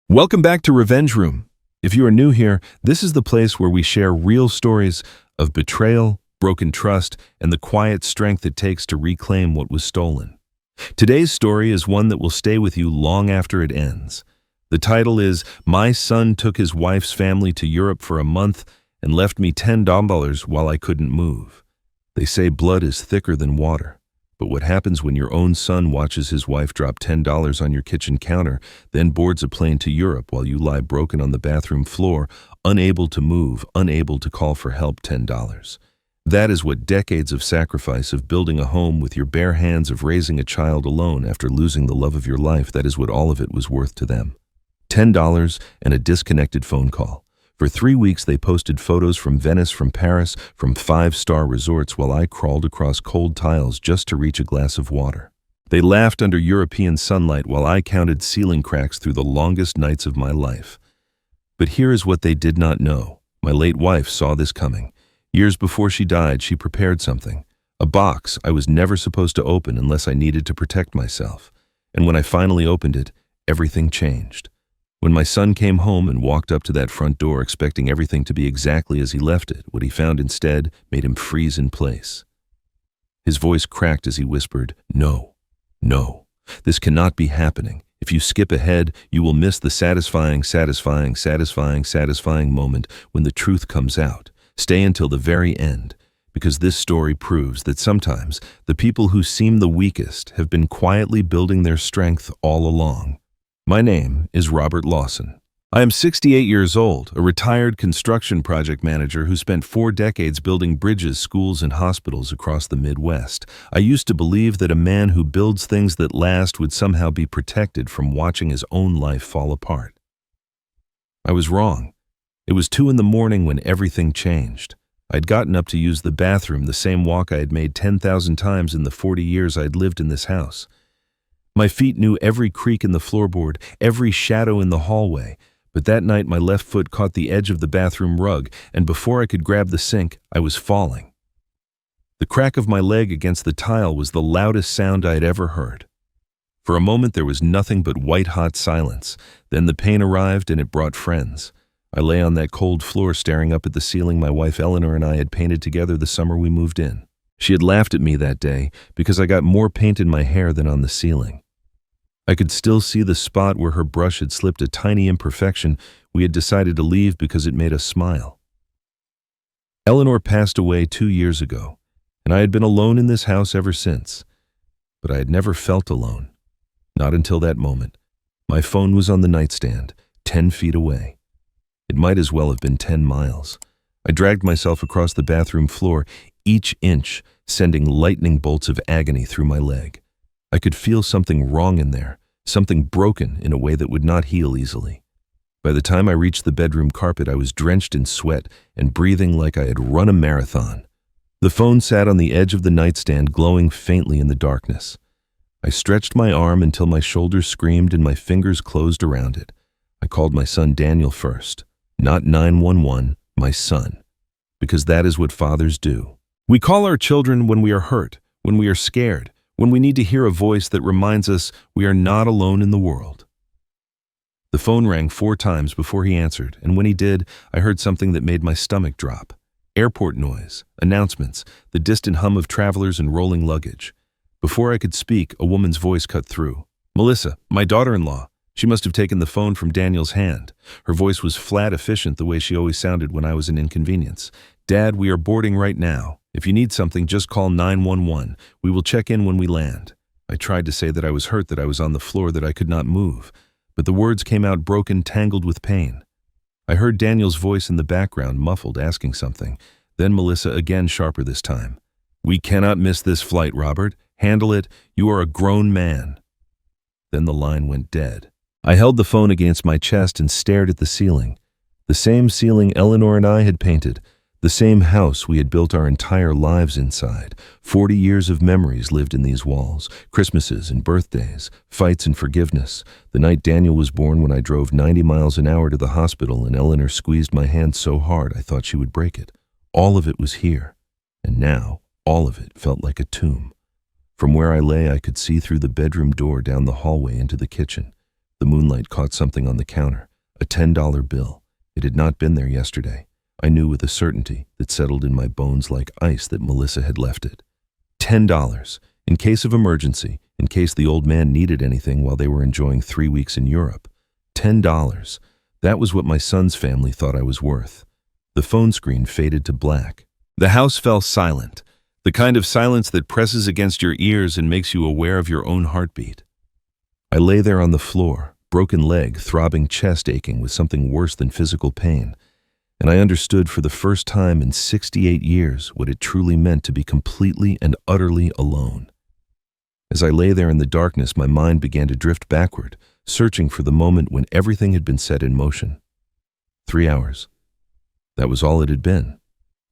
Welcome back to Revenge Room. If you are new here, this is the place where we share real stories of betrayal, broken trust, and the quiet strength it takes to reclaim what was stolen. Today's story is one that will stay with you long after it ends. The title is My Son Took His Wife's Family to Europe for a Month and Left Me $10 While I Couldn't Move. They say blood is thicker than water. But what happens when your own son watches his wife drop $10 on your kitchen counter, then boards a plane to Europe while you lie broken on the bathroom floor, unable to move, unable to call for help? $10. That is what decades of sacrifice, of building a home with your bare hands, of raising a child alone after losing the love of your life, that is what all of it was worth to them. $10 and a disconnected phone call. For 3 weeks, they posted photos from Venice, from Paris, from 5-star resorts while I crawled across cold tiles just to reach a glass of water. They laughed under European sunlight while I counted ceiling cracks through the longest nights of my life. But here is what they did not know. My late wife saw this coming. Years before she died, she prepared something. A box I was never supposed to open unless I needed to protect myself. And when I finally opened it, everything changed. When my son came home and walked up to that front door expecting everything to be exactly as he left it, what he found instead made him freeze in place. His voice cracked as he whispered, "No, no, this cannot be happening. If you skip ahead, you will miss the satisfying moment when the truth comes out. Stay until the very end, because this story proves that sometimes the people who seem the weakest have been quietly building their strength all along." My name is Robert Lawson. I am 68 years old, a retired construction project manager who spent 4 decades building bridges, schools, and hospitals across the Midwest. I used to believe that a man who builds things that last would somehow be protected from watching his own life fall apart. I was wrong. It was 2 in the morning when everything changed. I'd gotten up to use the bathroom, the same walk I had made 10,000 times in the 40 years I'd lived in this house. My feet knew every creak in the floorboard, every shadow in the hallway, but that night my left foot caught the edge of the bathroom rug, and before I could grab the sink, I was falling. The crack of my leg against the tile was the loudest sound I had ever heard. For a moment there was nothing but white-hot silence. Then the pain arrived and it brought friends. I lay on that cold floor staring up at the ceiling my wife Eleanor and I had painted together the summer we moved in. She had laughed at me that day because I got more paint in my hair than on the ceiling. I could still see the spot where her brush had slipped a tiny imperfection. We had decided to leave because it made us smile. Eleanor passed away 2 years ago, and I had been alone in this house ever since. But I had never felt alone. Not until that moment. My phone was on the nightstand, 10 feet away. It might as well have been 10 miles. I dragged myself across the bathroom floor, each inch sending lightning bolts of agony through my leg. I could feel something wrong in there, something broken in a way that would not heal easily. By the time I reached the bedroom carpet, I was drenched in sweat and breathing like I had run a marathon. The phone sat on the edge of the nightstand, glowing faintly in the darkness. I stretched my arm until my shoulders screamed and my fingers closed around it. I called my son Daniel first, not 911, my son, because that is what fathers do. We call our children when we are hurt, when we are scared, when we need to hear a voice that reminds us we are not alone in the world. The phone rang 4 times before he answered, and when he did, I heard something that made my stomach drop. Airport noise, announcements, the distant hum of travelers and rolling luggage. Before I could speak, a woman's voice cut through. "Melissa, my daughter-in-law." She must have taken the phone from Daniel's hand. Her voice was flat, efficient, the way she always sounded when I was an inconvenience. "Dad, we are boarding right now. If you need something, just call 911. We will check in when we land." I tried to say that I was hurt, that I was on the floor, that I could not move, but the words came out broken, tangled with pain. I heard Daniel's voice in the background, muffled, asking something. Then Melissa again, sharper this time. "We cannot miss this flight, Robert. Handle it. You are a grown man." Then the line went dead. I held the phone against my chest and stared at the ceiling. The same ceiling Eleanor and I had painted. The same house we had built our entire lives inside. 40 years of memories lived in these walls. Christmases and birthdays, fights and forgiveness. The night Daniel was born, when I drove 90 miles an hour to the hospital and Eleanor squeezed my hand so hard I thought she would break it. All of it was here. And now, all of it felt like a tomb. From where I lay, I could see through the bedroom door down the hallway into the kitchen. The The moonlight caught something on the counter, a $10 bill. It had not been there yesterday. I knew with a certainty that settled in my bones like ice that Melissa had left it. $10, in case of emergency, in case the old man needed anything while they were enjoying 3 weeks in Europe. $10. That was what my son's family thought I was worth. The phone screen faded to black. The house fell silent, the kind of silence that presses against your ears and makes you aware of your own heartbeat. I lay there on the floor, broken leg, throbbing chest aching with something worse than physical pain, and I understood for the first time in 68 years what it truly meant to be completely and utterly alone. As I lay there in the darkness, my mind began to drift backward, searching for the moment when everything had been set in motion. 3 hours. That was all it had been.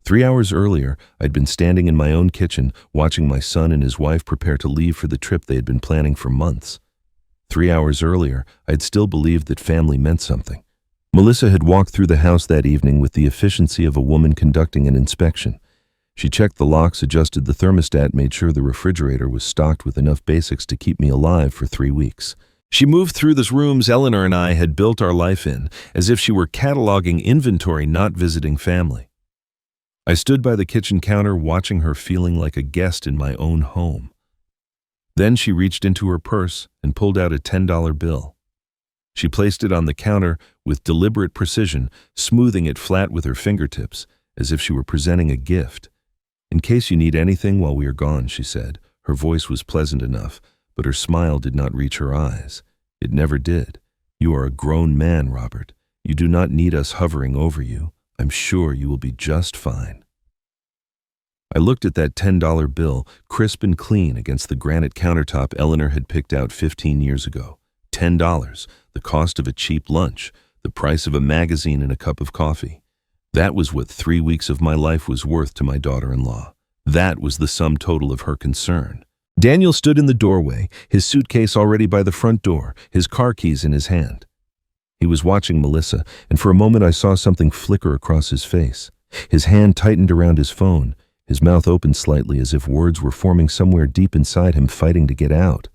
3 hours earlier, I'd been standing in my own kitchen, watching my son and his wife prepare to leave for the trip they had been planning for months. 3 hours earlier, I'd still believed that family meant something. Melissa had walked through the house that evening with the efficiency of a woman conducting an inspection. She checked the locks, adjusted the thermostat, made sure the refrigerator was stocked with enough basics to keep me alive for 3 weeks. She moved through the rooms Eleanor and I had built our life in, as if she were cataloging inventory, not visiting family. I stood by the kitchen counter watching her, feeling like a guest in my own home. Then she reached into her purse and pulled out a $10 bill. She placed it on the counter with deliberate precision, smoothing it flat with her fingertips, as if she were presenting a gift. "In case you need anything while we are gone," she said. Her voice was pleasant enough, but her smile did not reach her eyes. It never did. "You are a grown man, Robert. You do not need us hovering over you. I'm sure you will be just fine." I looked at that $10 bill, crisp and clean against the granite countertop Eleanor had picked out 15 years ago. $10, the cost of a cheap lunch, the price of a magazine and a cup of coffee. That was what 3 weeks of my life was worth to my daughter-in-law. That was the sum total of her concern. Daniel stood in the doorway, his suitcase already by the front door, his car keys in his hand. He was watching Melissa, and for a moment I saw something flicker across his face. His hand tightened around his phone. His mouth opened slightly as if words were forming somewhere deep inside him, fighting to get out.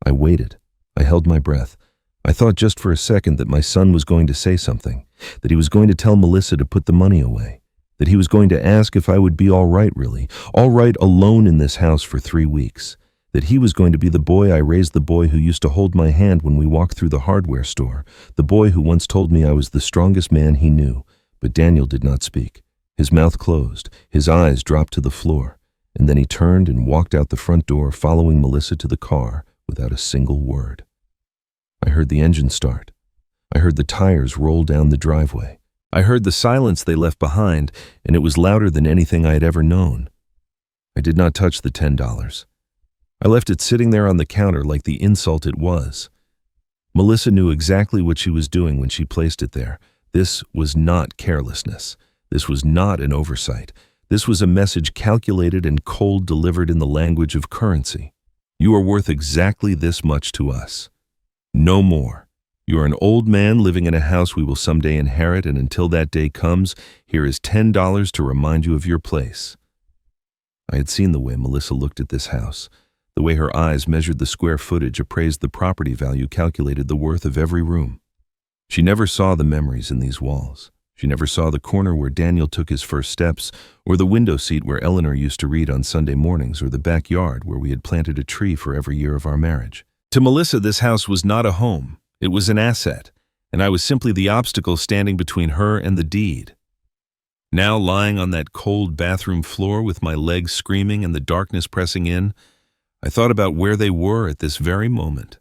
I waited. I held my breath. I thought just for a second that my son was going to say something, that he was going to tell Melissa to put the money away, that he was going to ask if I would be all right, really, all right alone in this house for 3 weeks, that he was going to be the boy I raised, the boy who used to hold my hand when we walked through the hardware store, the boy who once told me I was the strongest man he knew. But Daniel did not speak. His mouth closed, his eyes dropped to the floor, and then he turned and walked out the front door, following Melissa to the car without a single word. I heard the engine start. I heard the tires roll down the driveway. I heard the silence they left behind, and it was louder than anything I had ever known. I did not touch the $10. I left it sitting there on the counter like the insult it was. Melissa knew exactly what she was doing when she placed it there. This was not carelessness. This was not an oversight. This was a message calculated and cold, delivered in the language of currency. You are worth exactly this much to us. No more. You are an old man living in a house we will someday inherit, and until that day comes, here is $10 to remind you of your place. I had seen the way Melissa looked at this house, the way her eyes measured the square footage, appraised the property value, calculated the worth of every room. She never saw the memories in these walls. She never saw the corner where Daniel took his first steps, or the window seat where Eleanor used to read on Sunday mornings, or the backyard where we had planted a tree for every year of our marriage. To Melissa, this house was not a home. It was an asset, and I was simply the obstacle standing between her and the deed. Now, lying on that cold bathroom floor with my legs screaming and the darkness pressing in, I thought about where they were at this very moment.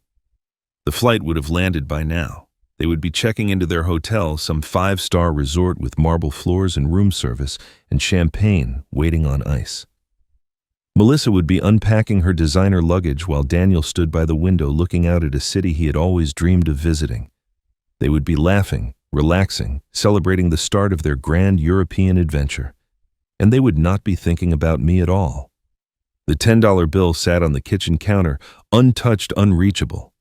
The flight would have landed by now. They would be checking into their hotel, some 5-star resort with marble floors and room service and champagne waiting on ice. Melissa would be unpacking her designer luggage while Daniel stood by the window looking out at a city he had always dreamed of visiting. They would be laughing, relaxing, celebrating the start of their grand European adventure. And they would not be thinking about me at all. The $10 bill sat on the kitchen counter, untouched, unreachable.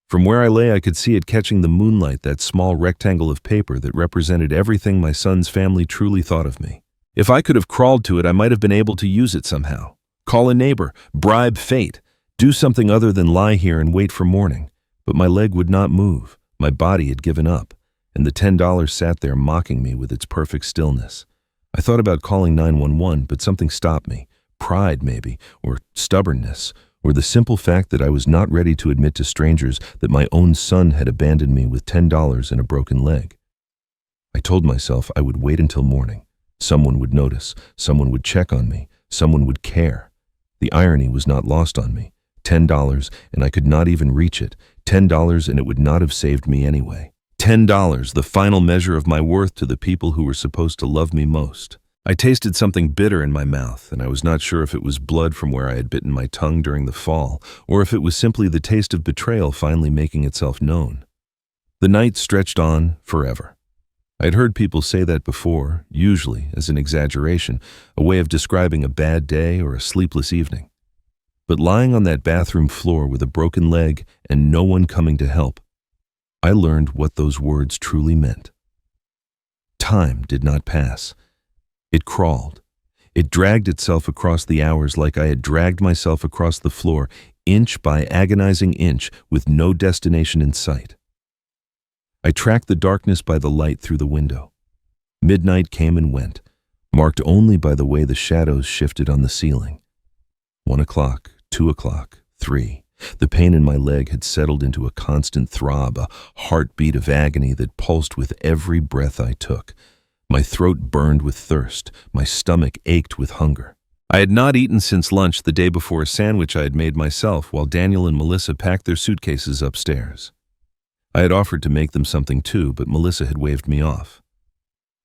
From where I lay, I could see it catching the moonlight, that small rectangle of paper that represented everything my son's family truly thought of me. If I could have crawled to it, I might have been able to use it somehow. Call a neighbor, bribe fate, do something other than lie here and wait for morning. But my leg would not move. My body had given up, and the $10 sat there mocking me with its perfect stillness. I thought about calling 911, but something stopped me. Pride, maybe, or stubbornness, or the simple fact that I was not ready to admit to strangers that my own son had abandoned me with $10 and a broken leg. I told myself I would wait until morning. Someone would notice, someone would check on me, someone would care. The irony was not lost on me. $10 and I could not even reach it. $10 and it would not have saved me anyway. $10, the final measure of my worth to the people who were supposed to love me most. I tasted something bitter in my mouth, and I was not sure if it was blood from where I had bitten my tongue during the fall, or if it was simply the taste of betrayal finally making itself known. The night stretched on forever. I had heard people say that before, usually as an exaggeration, a way of describing a bad day or a sleepless evening. But lying on that bathroom floor with a broken leg and no one coming to help, I learned what those words truly meant. Time did not pass. It crawled. It dragged itself across the hours like I had dragged myself across the floor, inch by agonizing inch, with no destination in sight. I tracked the darkness by the light through the window. Midnight came and went, marked only by the way the shadows shifted on the ceiling. 1 o'clock, 2 o'clock, 3. The pain in my leg had settled into a constant throb, a heartbeat of agony that pulsed with every breath I took. My throat burned with thirst. My stomach ached with hunger. I had not eaten since lunch the day before a sandwich I had made myself while Daniel and Melissa packed their suitcases upstairs. I had offered to make them something too, but Melissa had waved me off.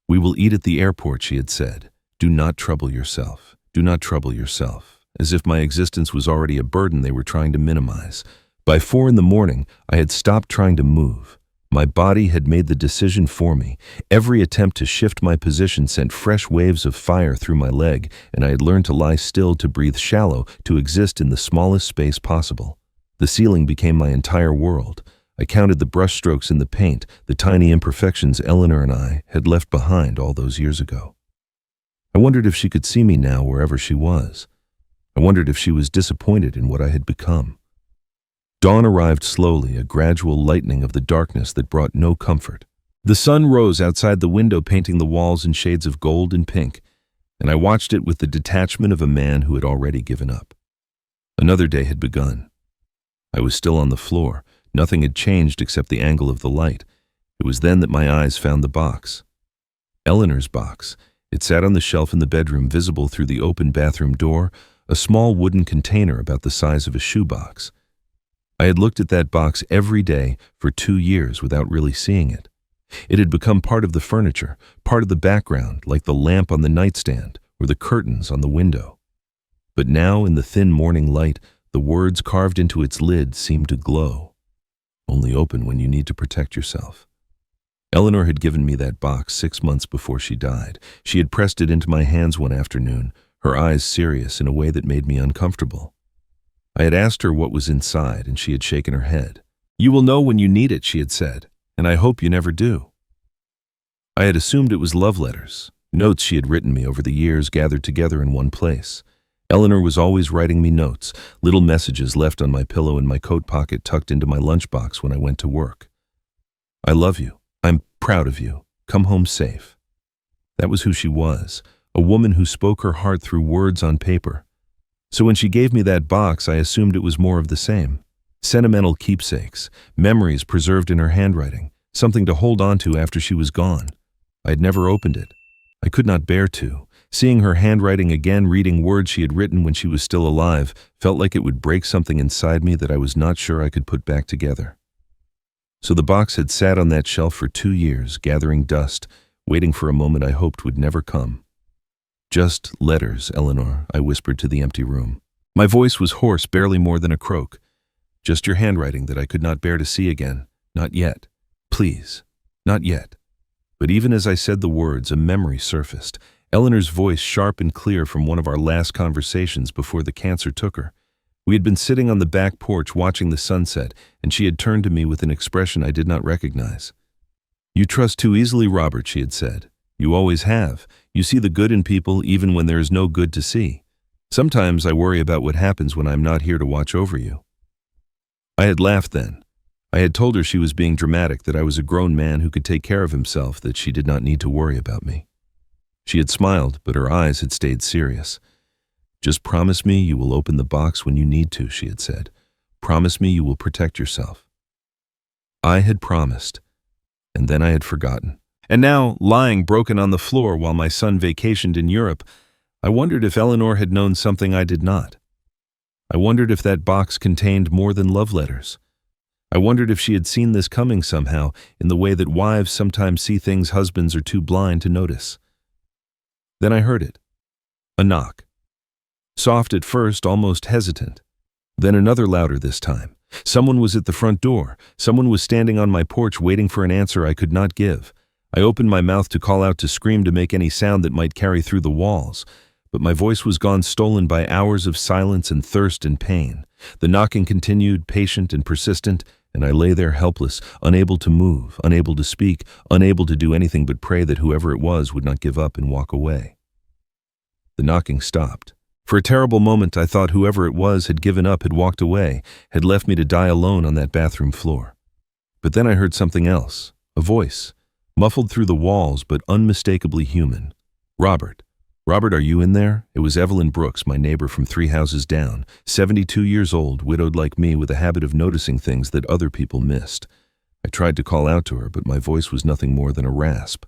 "We will eat at the airport," she had said. "Do not trouble yourself. Do not trouble yourself." As if my existence was already a burden they were trying to minimize. By 4 in the morning, I had stopped trying to move. My body had made the decision for me. Every attempt to shift my position sent fresh waves of fire through my leg, and I had learned to lie still, to breathe shallow, to exist in the smallest space possible. The ceiling became my entire world. I counted the brushstrokes in the paint, the tiny imperfections Eleanor and I had left behind all those years ago. I wondered if she could see me now wherever she was. I wondered if she was disappointed in what I had become. Dawn arrived slowly, a gradual lightening of the darkness that brought no comfort. The sun rose outside the window, painting the walls in shades of gold and pink, and I watched it with the detachment of a man who had already given up. Another day had begun. I was still on the floor. Nothing had changed except the angle of the light. It was then that my eyes found the box. Eleanor's box. It sat on the shelf in the bedroom, visible through the open bathroom door, a small wooden container about the size of a shoebox. I had looked at that box every day for 2 years without really seeing it. It had become part of the furniture, part of the background, like the lamp on the nightstand or the curtains on the window. But now, in the thin morning light, the words carved into its lid seemed to glow. Only open when you need to protect yourself. Eleanor had given me that box 6 months before she died. She had pressed it into my hands one afternoon, her eyes serious in a way that made me uncomfortable. I had asked her what was inside, and she had shaken her head. "You will know when you need it," she had said, "and I hope you never do." I had assumed it was love letters, notes she had written me over the years gathered together in one place. Eleanor was always writing me notes, little messages left on my pillow in my coat pocket tucked into my lunchbox when I went to work. "I love you. I'm proud of you. Come home safe." That was who she was, a woman who spoke her heart through words on paper. So when she gave me that box, I assumed it was more of the same. Sentimental keepsakes, memories preserved in her handwriting, something to hold on to after she was gone. I had never opened it. I could not bear to. Seeing her handwriting again, reading words she had written when she was still alive, felt like it would break something inside me that I was not sure I could put back together. So the box had sat on that shelf for 2 years, gathering dust, waiting for a moment I hoped would never come. "Just letters, Eleanor," I whispered to the empty room. My voice was hoarse, barely more than a croak. "Just your handwriting that I could not bear to see again. Not yet. Please, not yet." But even as I said the words, a memory surfaced. Eleanor's voice, sharp and clear from one of our last conversations before the cancer took her. We had been sitting on the back porch watching the sunset, and she had turned to me with an expression I did not recognize. "You trust too easily, Robert," she had said. "You always have. You see the good in people even when there is no good to see. Sometimes I worry about what happens when I'm not here to watch over you." I had laughed then. I had told her she was being dramatic, that I was a grown man who could take care of himself, that she did not need to worry about me. She had smiled, but her eyes had stayed serious. "Just promise me you will open the box when you need to," she had said. "Promise me you will protect yourself." I had promised, and then I had forgotten. And now, lying broken on the floor while my son vacationed in Europe, I wondered if Eleanor had known something I did not. I wondered if that box contained more than love letters. I wondered if she had seen this coming somehow, in the way that wives sometimes see things husbands are too blind to notice. Then I heard it. A knock. Soft at first, almost hesitant. Then another louder this time. Someone was at the front door. Someone was standing on my porch waiting for an answer I could not give. I opened my mouth to call out, to scream, to make any sound that might carry through the walls. But my voice was gone, stolen by hours of silence and thirst and pain. The knocking continued, patient and persistent, and I lay there helpless, unable to move, unable to speak, unable to do anything but pray that whoever it was would not give up and walk away. The knocking stopped. For a terrible moment I thought whoever it was had given up, had walked away, had left me to die alone on that bathroom floor. But then I heard something else, a voice, muffled through the walls but unmistakably human. "Robert. Robert, are you in there?" It was Evelyn Brooks, my neighbor from 3 houses down, 72 years old, widowed like me, with a habit of noticing things that other people missed. I tried to call out to her, but my voice was nothing more than a rasp.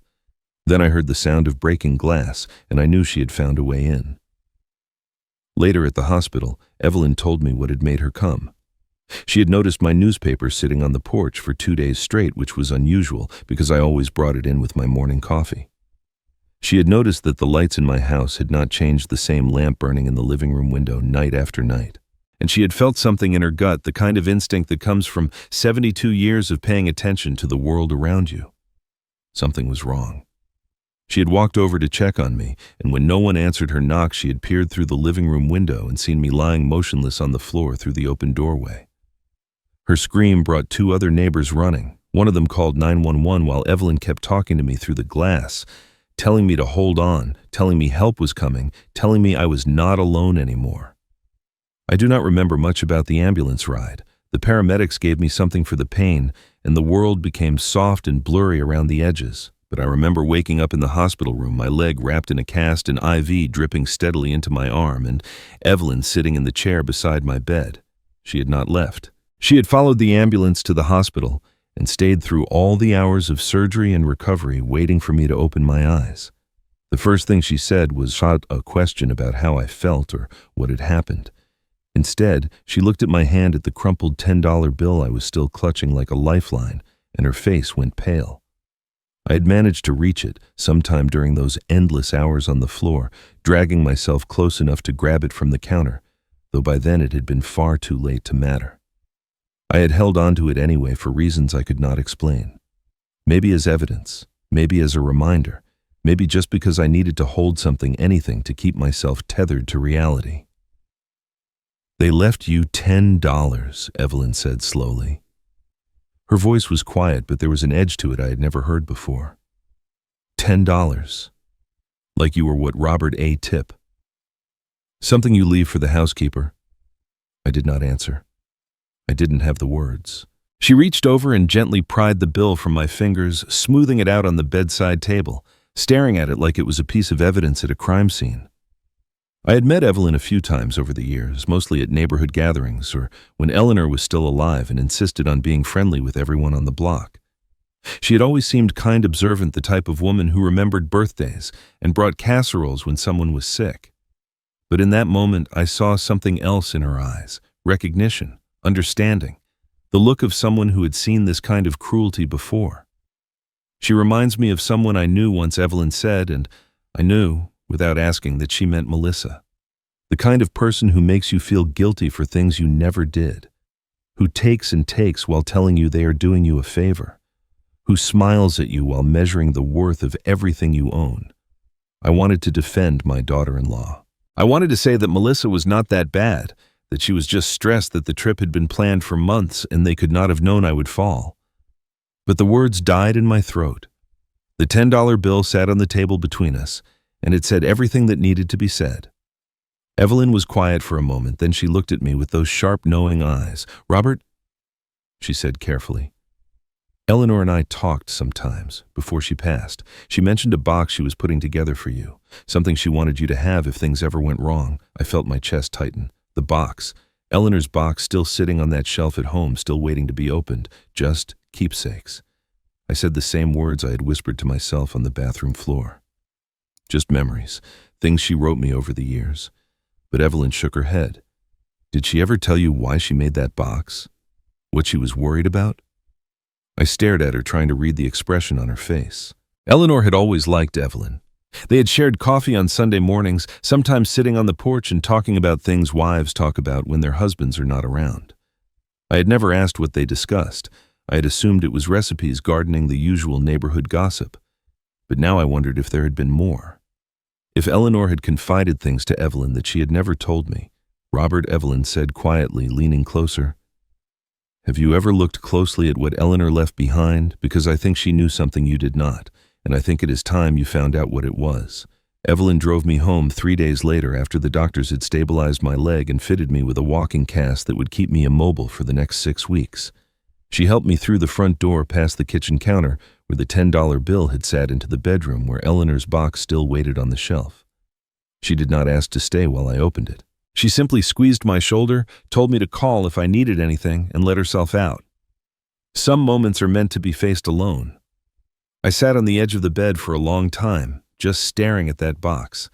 Then I heard the sound of breaking glass, and I knew she had found a way in. Later at the hospital, Evelyn told me what had made her come. She had noticed my newspaper sitting on the porch for 2 days straight, which was unusual because I always brought it in with my morning coffee. She had noticed that the lights in my house had not changed, the same lamp burning in the living room window night after night. And she had felt something in her gut, the kind of instinct that comes from 72 years of paying attention to the world around you. Something was wrong. She had walked over to check on me, and when no one answered her knock, she had peered through the living room window and seen me lying motionless on the floor through the open doorway. Her scream brought 2 other neighbors running. One of them called 911 while Evelyn kept talking to me through the glass, telling me to hold on, telling me help was coming, telling me I was not alone anymore. I do not remember much about the ambulance ride. The paramedics gave me something for the pain, and the world became soft and blurry around the edges. But I remember waking up in the hospital room, my leg wrapped in a cast, and IV dripping steadily into my arm, and Evelyn sitting in the chair beside my bed. She had not left. She had followed the ambulance to the hospital and stayed through all the hours of surgery and recovery, waiting for me to open my eyes. The first thing she said was not a question about how I felt or what had happened. Instead, she looked at my hand, at the crumpled $10 bill I was still clutching like a lifeline, and her face went pale. I had managed to reach it sometime during those endless hours on the floor, dragging myself close enough to grab it from the counter, though by then it had been far too late to matter. I had held on to it anyway for reasons I could not explain. Maybe as evidence, maybe as a reminder, maybe just because I needed to hold something, anything, to keep myself tethered to reality. "They left you $10, Evelyn said slowly. Her voice was quiet, but there was an edge to it I had never heard before. $10. Like you were what Robert A. Tip. Something you leave for the housekeeper? I did not answer. I didn't have the words. She reached over and gently pried the bill from my fingers, smoothing it out on the bedside table, staring at it like it was a piece of evidence at a crime scene. I had met Evelyn a few times over the years, mostly at neighborhood gatherings or when Eleanor was still alive and insisted on being friendly with everyone on the block. She had always seemed kind, observant, the type of woman who remembered birthdays and brought casseroles when someone was sick. But in that moment, I saw something else in her eyes, recognition, understanding, the look of someone who had seen this kind of cruelty before. She reminds me of someone I knew once, Evelyn said, and I knew, without asking, that she meant Melissa. The kind of person who makes you feel guilty for things you never did, who takes and takes while telling you they are doing you a favor, who smiles at you while measuring the worth of everything you own. I wanted to defend my daughter-in-law. I wanted to say that Melissa was not that bad, that she was just stressed that the trip had been planned for months and they could not have known I would fall. But the words died in my throat. The $10 bill sat on the table between us, and it said everything that needed to be said. Evelyn was quiet for a moment, then she looked at me with those sharp, knowing eyes. "Robert, she said carefully. Eleanor and I talked sometimes, before she passed. She mentioned a box she was putting together for you, something she wanted you to have if things ever went wrong. I felt my chest tighten. The box. Eleanor's box still sitting on that shelf at home, still waiting to be opened. Just keepsakes. I said the same words I had whispered to myself on the bathroom floor. Just memories, things she wrote me over the years. But Evelyn shook her head. Did she ever tell you why she made that box? What she was worried about? I stared at her, trying to read the expression on her face. Eleanor had always liked Evelyn. They had shared coffee on Sunday mornings, sometimes sitting on the porch and talking about things wives talk about when their husbands are not around. I had never asked what they discussed. I had assumed it was recipes, gardening, the usual neighborhood gossip. But now I wondered if there had been more. If Eleanor had confided things to Evelyn that she had never told me. Robert, Evelyn said quietly, leaning closer. Have you ever looked closely at what Eleanor left behind? Because I think she knew something you did not, and I think it is time you found out what it was. Evelyn drove me home 3 days later after the doctors had stabilized my leg and fitted me with a walking cast that would keep me immobile for the next 6 weeks. She helped me through the front door past the kitchen counter where the $10 bill had sat into the bedroom where Eleanor's box still waited on the shelf. She did not ask to stay while I opened it. She simply squeezed my shoulder, told me to call if I needed anything, and let herself out. Some moments are meant to be faced alone. I sat on the edge of the bed for a long time, just staring at that box.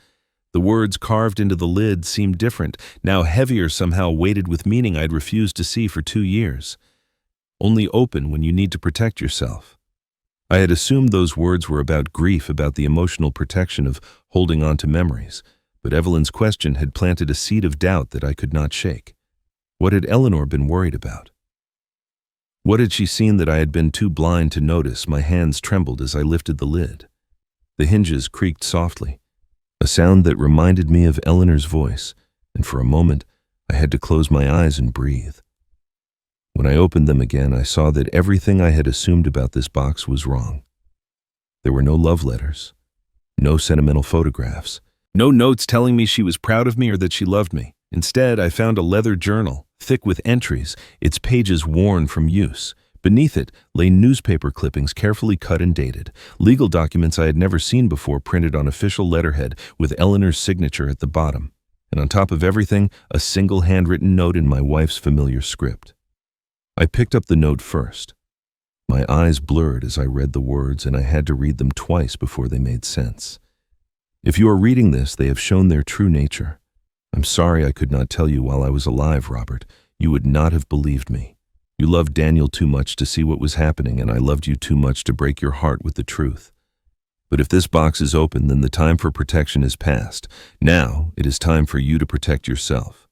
The words carved into the lid seemed different, now heavier, somehow weighted with meaning I'd refused to see for 2 years. Only open when you need to protect yourself. I had assumed those words were about grief, about the emotional protection of holding on to memories. But Evelyn's question had planted a seed of doubt that I could not shake. What had Eleanor been worried about? What had she seen that I had been too blind to notice? My hands trembled as I lifted the lid. The hinges creaked softly, a sound that reminded me of Eleanor's voice, and for a moment I had to close my eyes and breathe. When I opened them again, I saw that everything I had assumed about this box was wrong. There were no love letters, no sentimental photographs, no notes telling me she was proud of me or that she loved me. Instead, I found a leather journal, thick with entries, its pages worn from use. Beneath it lay newspaper clippings carefully cut and dated, legal documents I had never seen before printed on official letterhead with Eleanor's signature at the bottom. And on top of everything, a single handwritten note in my wife's familiar script. I picked up the note first. My eyes blurred as I read the words, and I had to read them twice before they made sense. If you are reading this, they have shown their true nature. I'm sorry I could not tell you while I was alive, Robert. You would not have believed me. You loved Daniel too much to see what was happening, and I loved you too much to break your heart with the truth. But if this box is open, then the time for protection is past. Now it is time for you to protect yourself.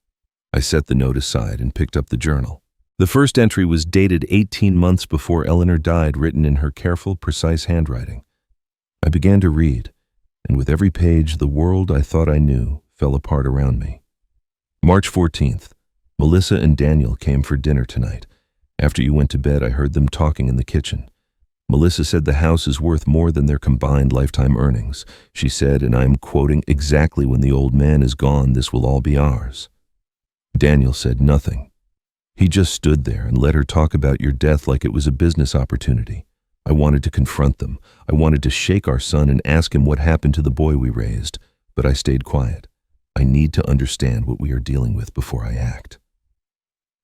I set the note aside and picked up the journal. The first entry was dated 18 months before Eleanor died, written in her careful, precise handwriting. I began to read, and with every page, the world I thought I knew fell apart around me. March 14th. Melissa and Daniel came for dinner tonight. After you went to bed, I heard them talking in the kitchen. Melissa said the house is worth more than their combined lifetime earnings. She said, and I am quoting, exactly when the old man is gone, this will all be ours. Daniel said nothing. He just stood there and let her talk about your death like it was a business opportunity. I wanted to confront them. I wanted to shake our son and ask him what happened to the boy we raised, but I stayed quiet. I need to understand what we are dealing with before I act.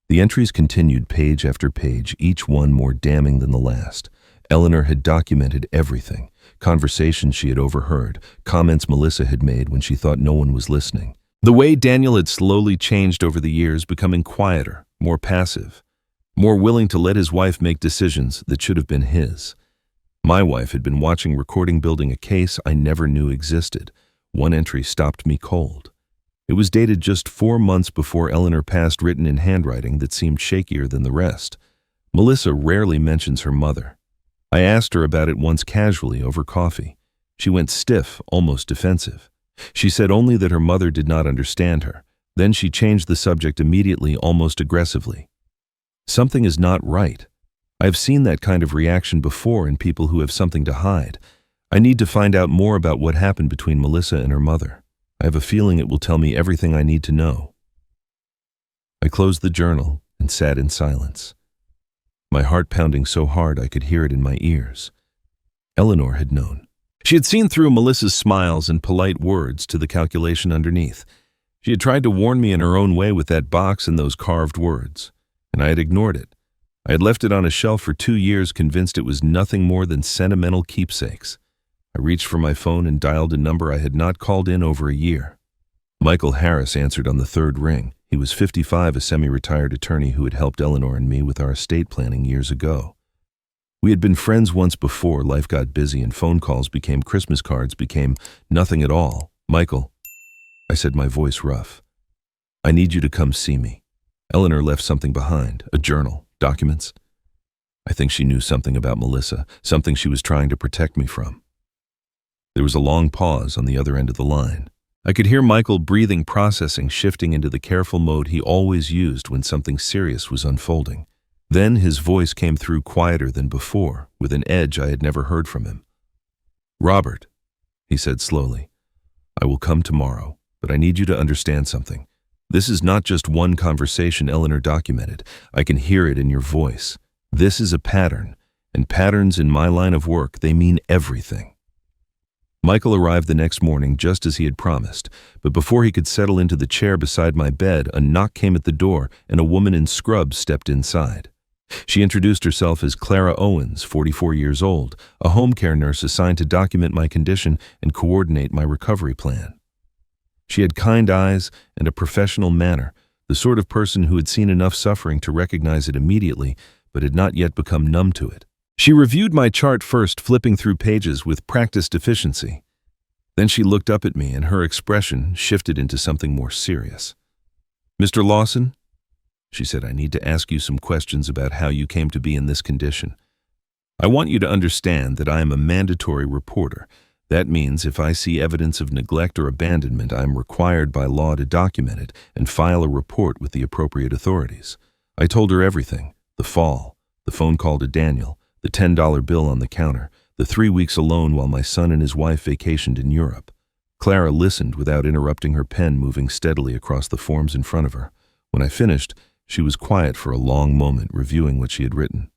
The entries continued page after page, each one more damning than the last. Eleanor had documented everything, conversations she had overheard, comments Melissa had made when she thought no one was listening. The way Daniel had slowly changed over the years, becoming quieter, more passive, more willing to let his wife make decisions that should have been his. My wife had been watching recording, building a case I never knew existed. One entry stopped me cold. It was dated just 4 months before Eleanor passed, written in handwriting that seemed shakier than the rest. Melissa rarely mentions her mother. I asked her about it once casually over coffee. She went stiff, almost defensive. She said only that her mother did not understand her. Then she changed the subject immediately, almost aggressively. Something is not right. I have seen that kind of reaction before in people who have something to hide. I need to find out more about what happened between Melissa and her mother. I have a feeling it will tell me everything I need to know. I closed the journal and sat in silence. my heart pounding so hard I could hear it in my ears. Eleanor had known. She had seen through Melissa's smiles and polite words to the calculation underneath. She had tried to warn me in her own way with that box and those carved words, and I had ignored it. I had left it on a shelf for 2 years, convinced it was nothing more than sentimental keepsakes. I reached for my phone and dialed a number I had not called in over a year. Michael Harris answered on the third ring. He was 55, a semi-retired attorney who had helped Eleanor and me with our estate planning years ago. We had been friends once before life got busy and phone calls became Christmas cards, became nothing at all. "Michael," I said, my voice rough, "I need you to come see me. Eleanor left something behind, a journal, documents." I think she knew something about Melissa, something she was trying to protect me from. There was a long pause on the other end of the line. I could hear Michael breathing, processing, shifting into the careful mode he always used when something serious was unfolding. Then his voice came through quieter than before, with an edge I had never heard from him. "Robert," he said slowly, "I will come tomorrow, but I need you to understand something. This is not just one conversation Eleanor documented. I can hear it in your voice. This is a pattern, and patterns in my line of work, they mean everything." Michael arrived the next morning just as he had promised, but before he could settle into the chair beside my bed, a knock came at the door and a woman in scrubs stepped inside. She introduced herself as Clara Owens, 44 years old, a home care nurse assigned to document my condition and coordinate my recovery plan. She had kind eyes and a professional manner, the sort of person who had seen enough suffering to recognize it immediately, but had not yet become numb to it. She reviewed my chart first, flipping through pages with practiced efficiency. Then she looked up at me and her expression shifted into something more serious. "Mr. Lawson," she said, "I need to ask you some questions about how you came to be in this condition. I want you to understand that I am a mandatory reporter. That means if I see evidence of neglect or abandonment, I am required by law to document it and file a report with the appropriate authorities." I told her everything: the fall, the phone call to Daniel, the $10 bill on the counter, the 3 weeks alone while my son and his wife vacationed in Europe. Clara listened without interrupting, her pen moving steadily across the forms in front of her. When I finished, she was quiet for a long moment, reviewing what she had written.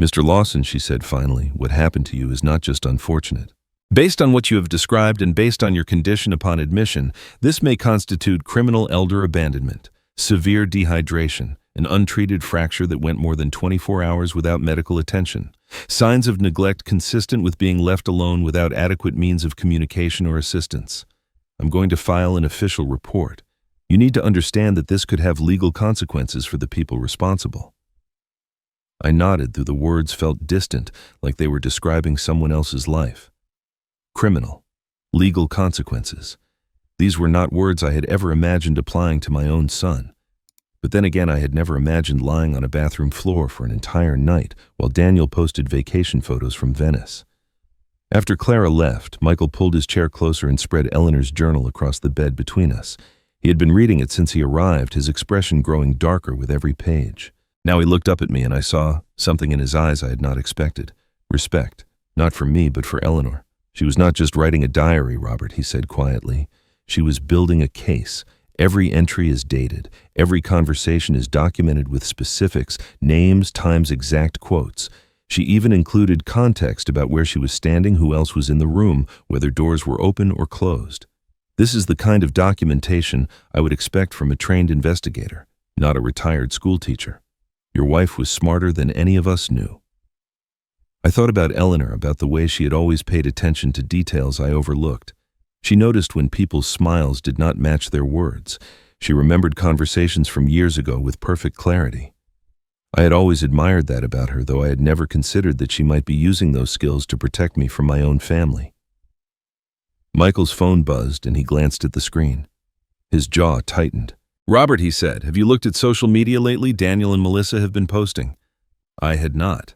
"Mr. Lawson," she said finally, "what happened to you is not just unfortunate. Based on what you have described and based on your condition upon admission, this may constitute criminal elder abandonment, severe dehydration, an untreated fracture that went more than 24 hours without medical attention, signs of neglect consistent with being left alone without adequate means of communication or assistance. I'm going to file an official report. You need to understand that this could have legal consequences for the people responsible." I nodded, though the words felt distant, like they were describing someone else's life. Criminal, legal consequences. These were not words I had ever imagined applying to my own son. But then again, I had never imagined lying on a bathroom floor for an entire night while Daniel posted vacation photos from Venice. After Clara left, Michael pulled his chair closer and spread Eleanor's journal across the bed between us. He had been reading it since he arrived, his expression growing darker with every page. Now he looked up at me and I saw something in his eyes I had not expected. Respect, not for me, but for Eleanor. "She was not just writing a diary, Robert," he said quietly. "She was building a case. Every entry is dated. Every conversation is documented with specifics, names, times, exact quotes. She even included context about where she was standing, who else was in the room, whether doors were open or closed. This is the kind of documentation I would expect from a trained investigator, not a retired school teacher. Your wife was smarter than any of us knew." I thought about Eleanor, about the way she had always paid attention to details I overlooked. She noticed when people's smiles did not match their words. She remembered conversations from years ago with perfect clarity. I had always admired that about her, though I had never considered that she might be using those skills to protect me from my own family. Michael's phone buzzed and he glanced at the screen. His jaw tightened. "Robert," he said, "have you looked at social media lately? Daniel and Melissa have been posting." I had not.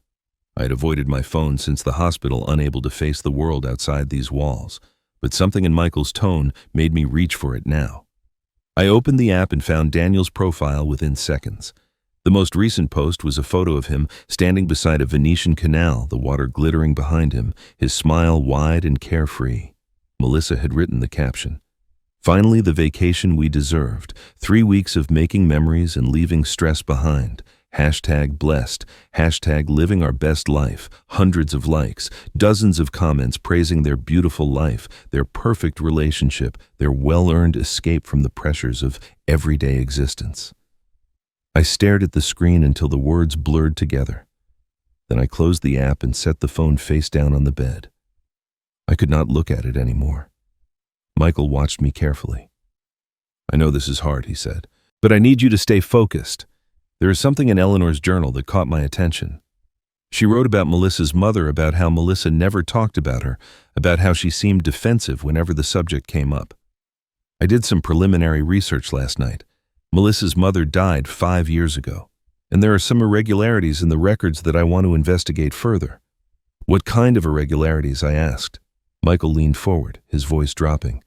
I had avoided my phone since the hospital, unable to face the world outside these walls. But something in Michael's tone made me reach for it now. I opened the app and found Daniel's profile within seconds. The most recent post was a photo of him standing beside a Venetian canal, the water glittering behind him, his smile wide and carefree. Melissa had written the caption, "Finally the vacation we deserved. 3 weeks of making memories and leaving stress behind. #blessed, #living our best life, hundreds of likes, dozens of comments praising their beautiful life, their perfect relationship, their well-earned escape from the pressures of everyday existence. I stared at the screen until the words blurred together. Then I closed the app and set the phone face down on the bed. I could not look at it anymore. Michael watched me carefully. "I know this is hard," he said, "but I need you to stay focused. There is something in Eleanor's journal that caught my attention. She wrote about Melissa's mother, about how Melissa never talked about her, about how she seemed defensive whenever the subject came up. I did some preliminary research last night. Melissa's mother died 5 years ago, and there are some irregularities in the records that I want to investigate further." "What kind of irregularities?" I asked. Michael leaned forward, his voice dropping.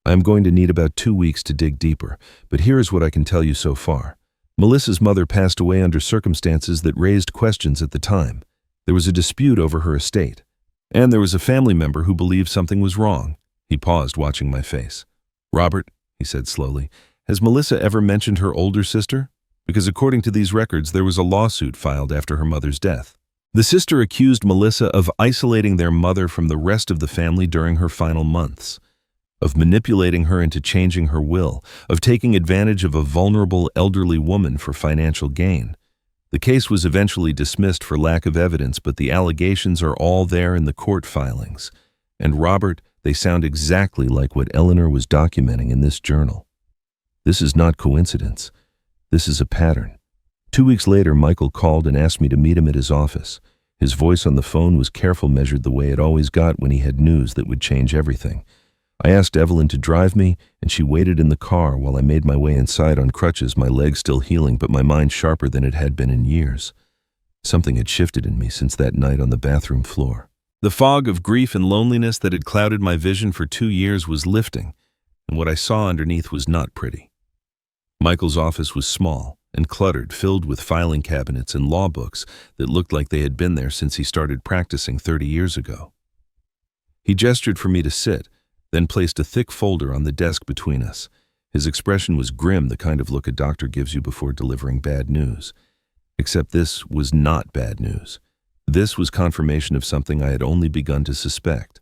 "I am going to need about 2 weeks to dig deeper, but here is what I can tell you so far. Melissa's mother passed away under circumstances that raised questions at the time. There was a dispute over her estate, and there was a family member who believed something was wrong." He paused, watching my face. "Robert," he said slowly, "has Melissa ever mentioned her older sister? Because according to these records, there was a lawsuit filed after her mother's death. The sister accused Melissa of isolating their mother from the rest of the family during her final months, of manipulating her into changing her will, of taking advantage of a vulnerable elderly woman for financial gain. The case was eventually dismissed for lack of evidence, but the allegations are all there in the court filings. And Robert, they sound exactly like what Eleanor was documenting in this journal. This is not coincidence. This is a pattern." 2 weeks later, Michael called and asked me to meet him at his office. His voice on the phone was careful, measured the way it always got when he had news that would change everything. I asked Evelyn to drive me, and she waited in the car while I made my way inside on crutches, my legs still healing, but my mind sharper than it had been in years. Something had shifted in me since that night on the bathroom floor. The fog of grief and loneliness that had clouded my vision for 2 years was lifting, and what I saw underneath was not pretty. Michael's office was small and cluttered, filled with filing cabinets and law books that looked like they had been there since he started practicing 30 years ago. He gestured for me to sit, then placed a thick folder on the desk between us. His expression was grim, the kind of look a doctor gives you before delivering bad news. Except this was not bad news. This was confirmation of something I had only begun to suspect.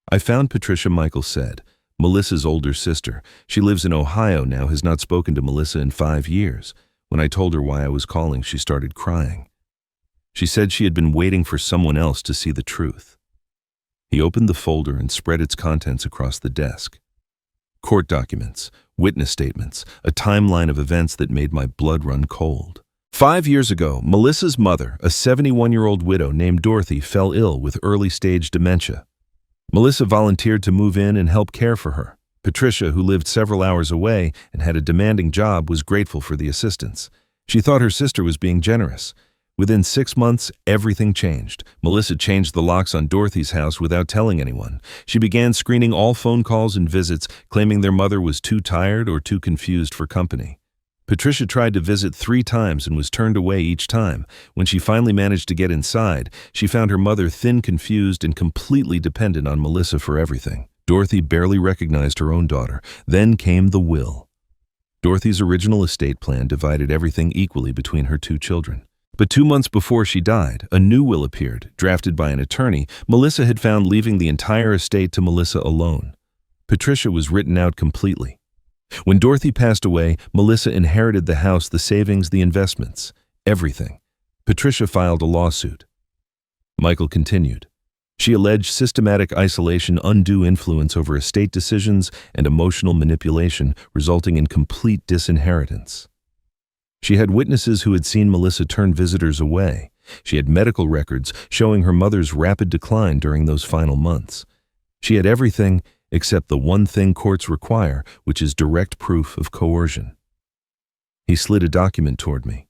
"I found Patricia," Michael said, "Melissa's older sister. She lives in Ohio now, has not spoken to Melissa in 5 years. When I told her why I was calling, she started crying. She said she had been waiting for someone else to see the truth." He opened the folder and spread its contents across the desk. Court documents, witness statements, a timeline of events that made my blood run cold. 5 years ago, Melissa's mother, a 71-year-old widow named Dorothy, fell ill with early-stage dementia. Melissa volunteered to move in and help care for her. Patricia, who lived several hours away and had a demanding job, was grateful for the assistance. She thought her sister was being generous. Within 6 months, everything changed. Melissa changed the locks on Dorothy's house without telling anyone. She began screening all phone calls and visits, claiming their mother was too tired or too confused for company. Patricia tried to visit 3 times and was turned away each time. When she finally managed to get inside, she found her mother thin, confused, and completely dependent on Melissa for everything. Dorothy barely recognized her own daughter. Then came the will. Dorothy's original estate plan divided everything equally between her 2 children. But 2 months before she died, a new will appeared, drafted by an attorney. Melissa had found leaving the entire estate to Melissa alone. Patricia was written out completely. When Dorothy passed away, Melissa inherited the house, the savings, the investments, everything. Patricia filed a lawsuit. Michael continued. She alleged systematic isolation, undue influence over estate decisions, and emotional manipulation, resulting in complete disinheritance. She had witnesses who had seen Melissa turn visitors away. She had medical records showing her mother's rapid decline during those final months. She had everything except the one thing courts require, which is direct proof of coercion. He slid a document toward me.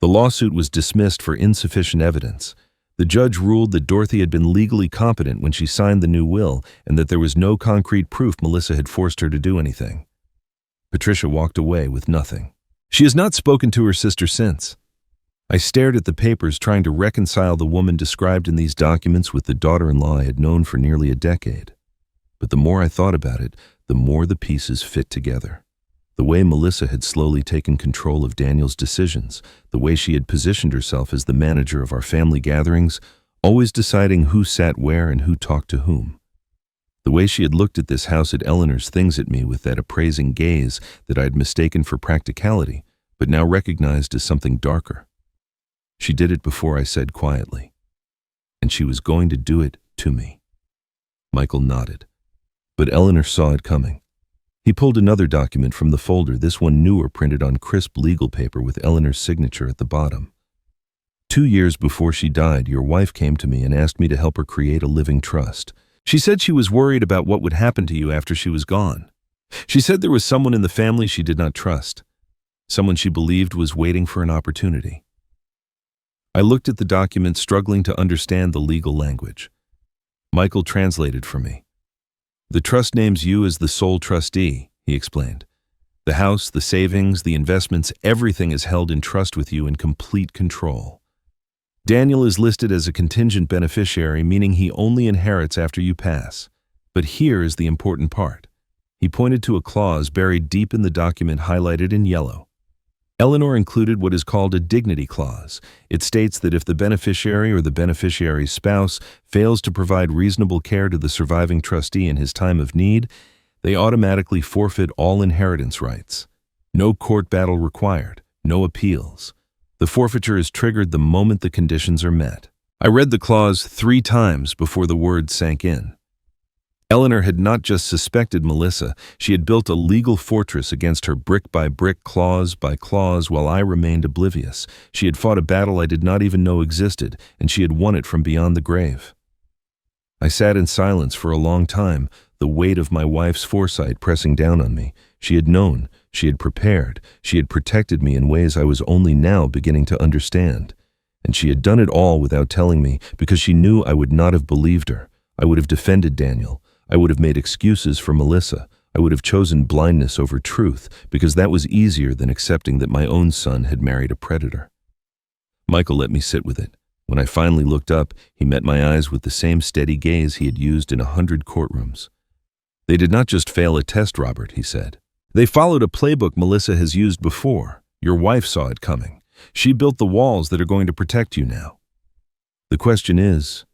The lawsuit was dismissed for insufficient evidence. The judge ruled that Dorothy had been legally competent when she signed the new will and that there was no concrete proof Melissa had forced her to do anything. Patricia walked away with nothing. She has not spoken to her sister since. I stared at the papers, trying to reconcile the woman described in these documents with the daughter-in-law I had known for nearly a decade. But the more I thought about it, the more the pieces fit together. The way Melissa had slowly taken control of Daniel's decisions, the way she had positioned herself as the manager of our family gatherings, always deciding who sat where and who talked to whom. The way she had looked at this house at Eleanor's things at me with that appraising gaze that I had mistaken for practicality, but now recognized as something darker. She did it before I said quietly. And she was going to do it to me. Michael nodded. But Eleanor saw it coming. He pulled another document from the folder, this one newer, printed on crisp legal paper with Eleanor's signature at the bottom. 2 years before she died, your wife came to me and asked me to help her create a living trust. She said she was worried about what would happen to you after she was gone. She said there was someone in the family she did not trust, someone she believed was waiting for an opportunity. I looked at the document, struggling to understand the legal language. Michael translated for me. The trust names you as the sole trustee, he explained. The house, the savings, the investments, everything is held in trust with you in complete control. Daniel is listed as a contingent beneficiary, meaning he only inherits after you pass. But here is the important part. He pointed to a clause buried deep in the document, highlighted in yellow. Eleanor included what is called a dignity clause. It states that if the beneficiary or the beneficiary's spouse fails to provide reasonable care to the surviving trustee in his time of need, they automatically forfeit all inheritance rights. No court battle required, no appeals. The forfeiture is triggered the moment the conditions are met. I read the clause 3 times before the words sank in. Eleanor had not just suspected Melissa, she had built a legal fortress against her brick by brick, clause by clause, while I remained oblivious. She had fought a battle I did not even know existed, and she had won it from beyond the grave. I sat in silence for a long time, the weight of my wife's foresight pressing down on me. She had known, she had prepared, she had protected me in ways I was only now beginning to understand. And she had done it all without telling me, because she knew I would not have believed her. I would have defended Daniel. I would have made excuses for Melissa. I would have chosen blindness over truth, because that was easier than accepting that my own son had married a predator. Michael let me sit with it. When I finally looked up, he met my eyes with the same steady gaze he had used in 100 courtrooms. They did not just fail a test, Robert, he said. They followed a playbook Melissa has used before. Your wife saw it coming. She built the walls that are going to protect you now. The question is,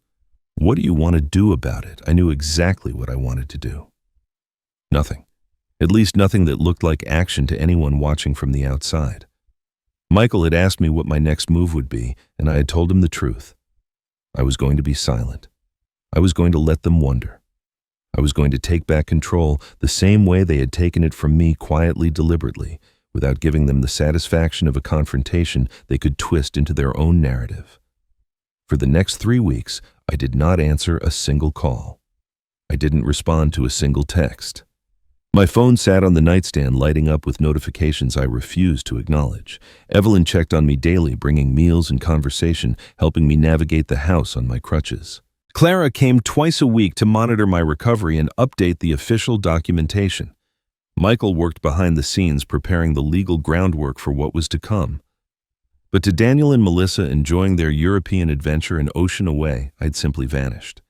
what do you want to do about it? I knew exactly what I wanted to do. Nothing. At least nothing that looked like action to anyone watching from the outside. Michael had asked me what my next move would be, and I had told him the truth. I was going to be silent. I was going to let them wonder. I was going to take back control the same way they had taken it from me, quietly, deliberately, without giving them the satisfaction of a confrontation they could twist into their own narrative. For the next 3 weeks, I did not answer a single call. I didn't respond to a single text. My phone sat on the nightstand, lighting up with notifications I refused to acknowledge. Evelyn checked on me daily, bringing meals and conversation, helping me navigate the house on my crutches. Clara came twice a week to monitor my recovery and update the official documentation. Michael worked behind the scenes, preparing the legal groundwork for what was to come. But to Daniel and Melissa enjoying their European adventure an ocean away, I'd simply vanished.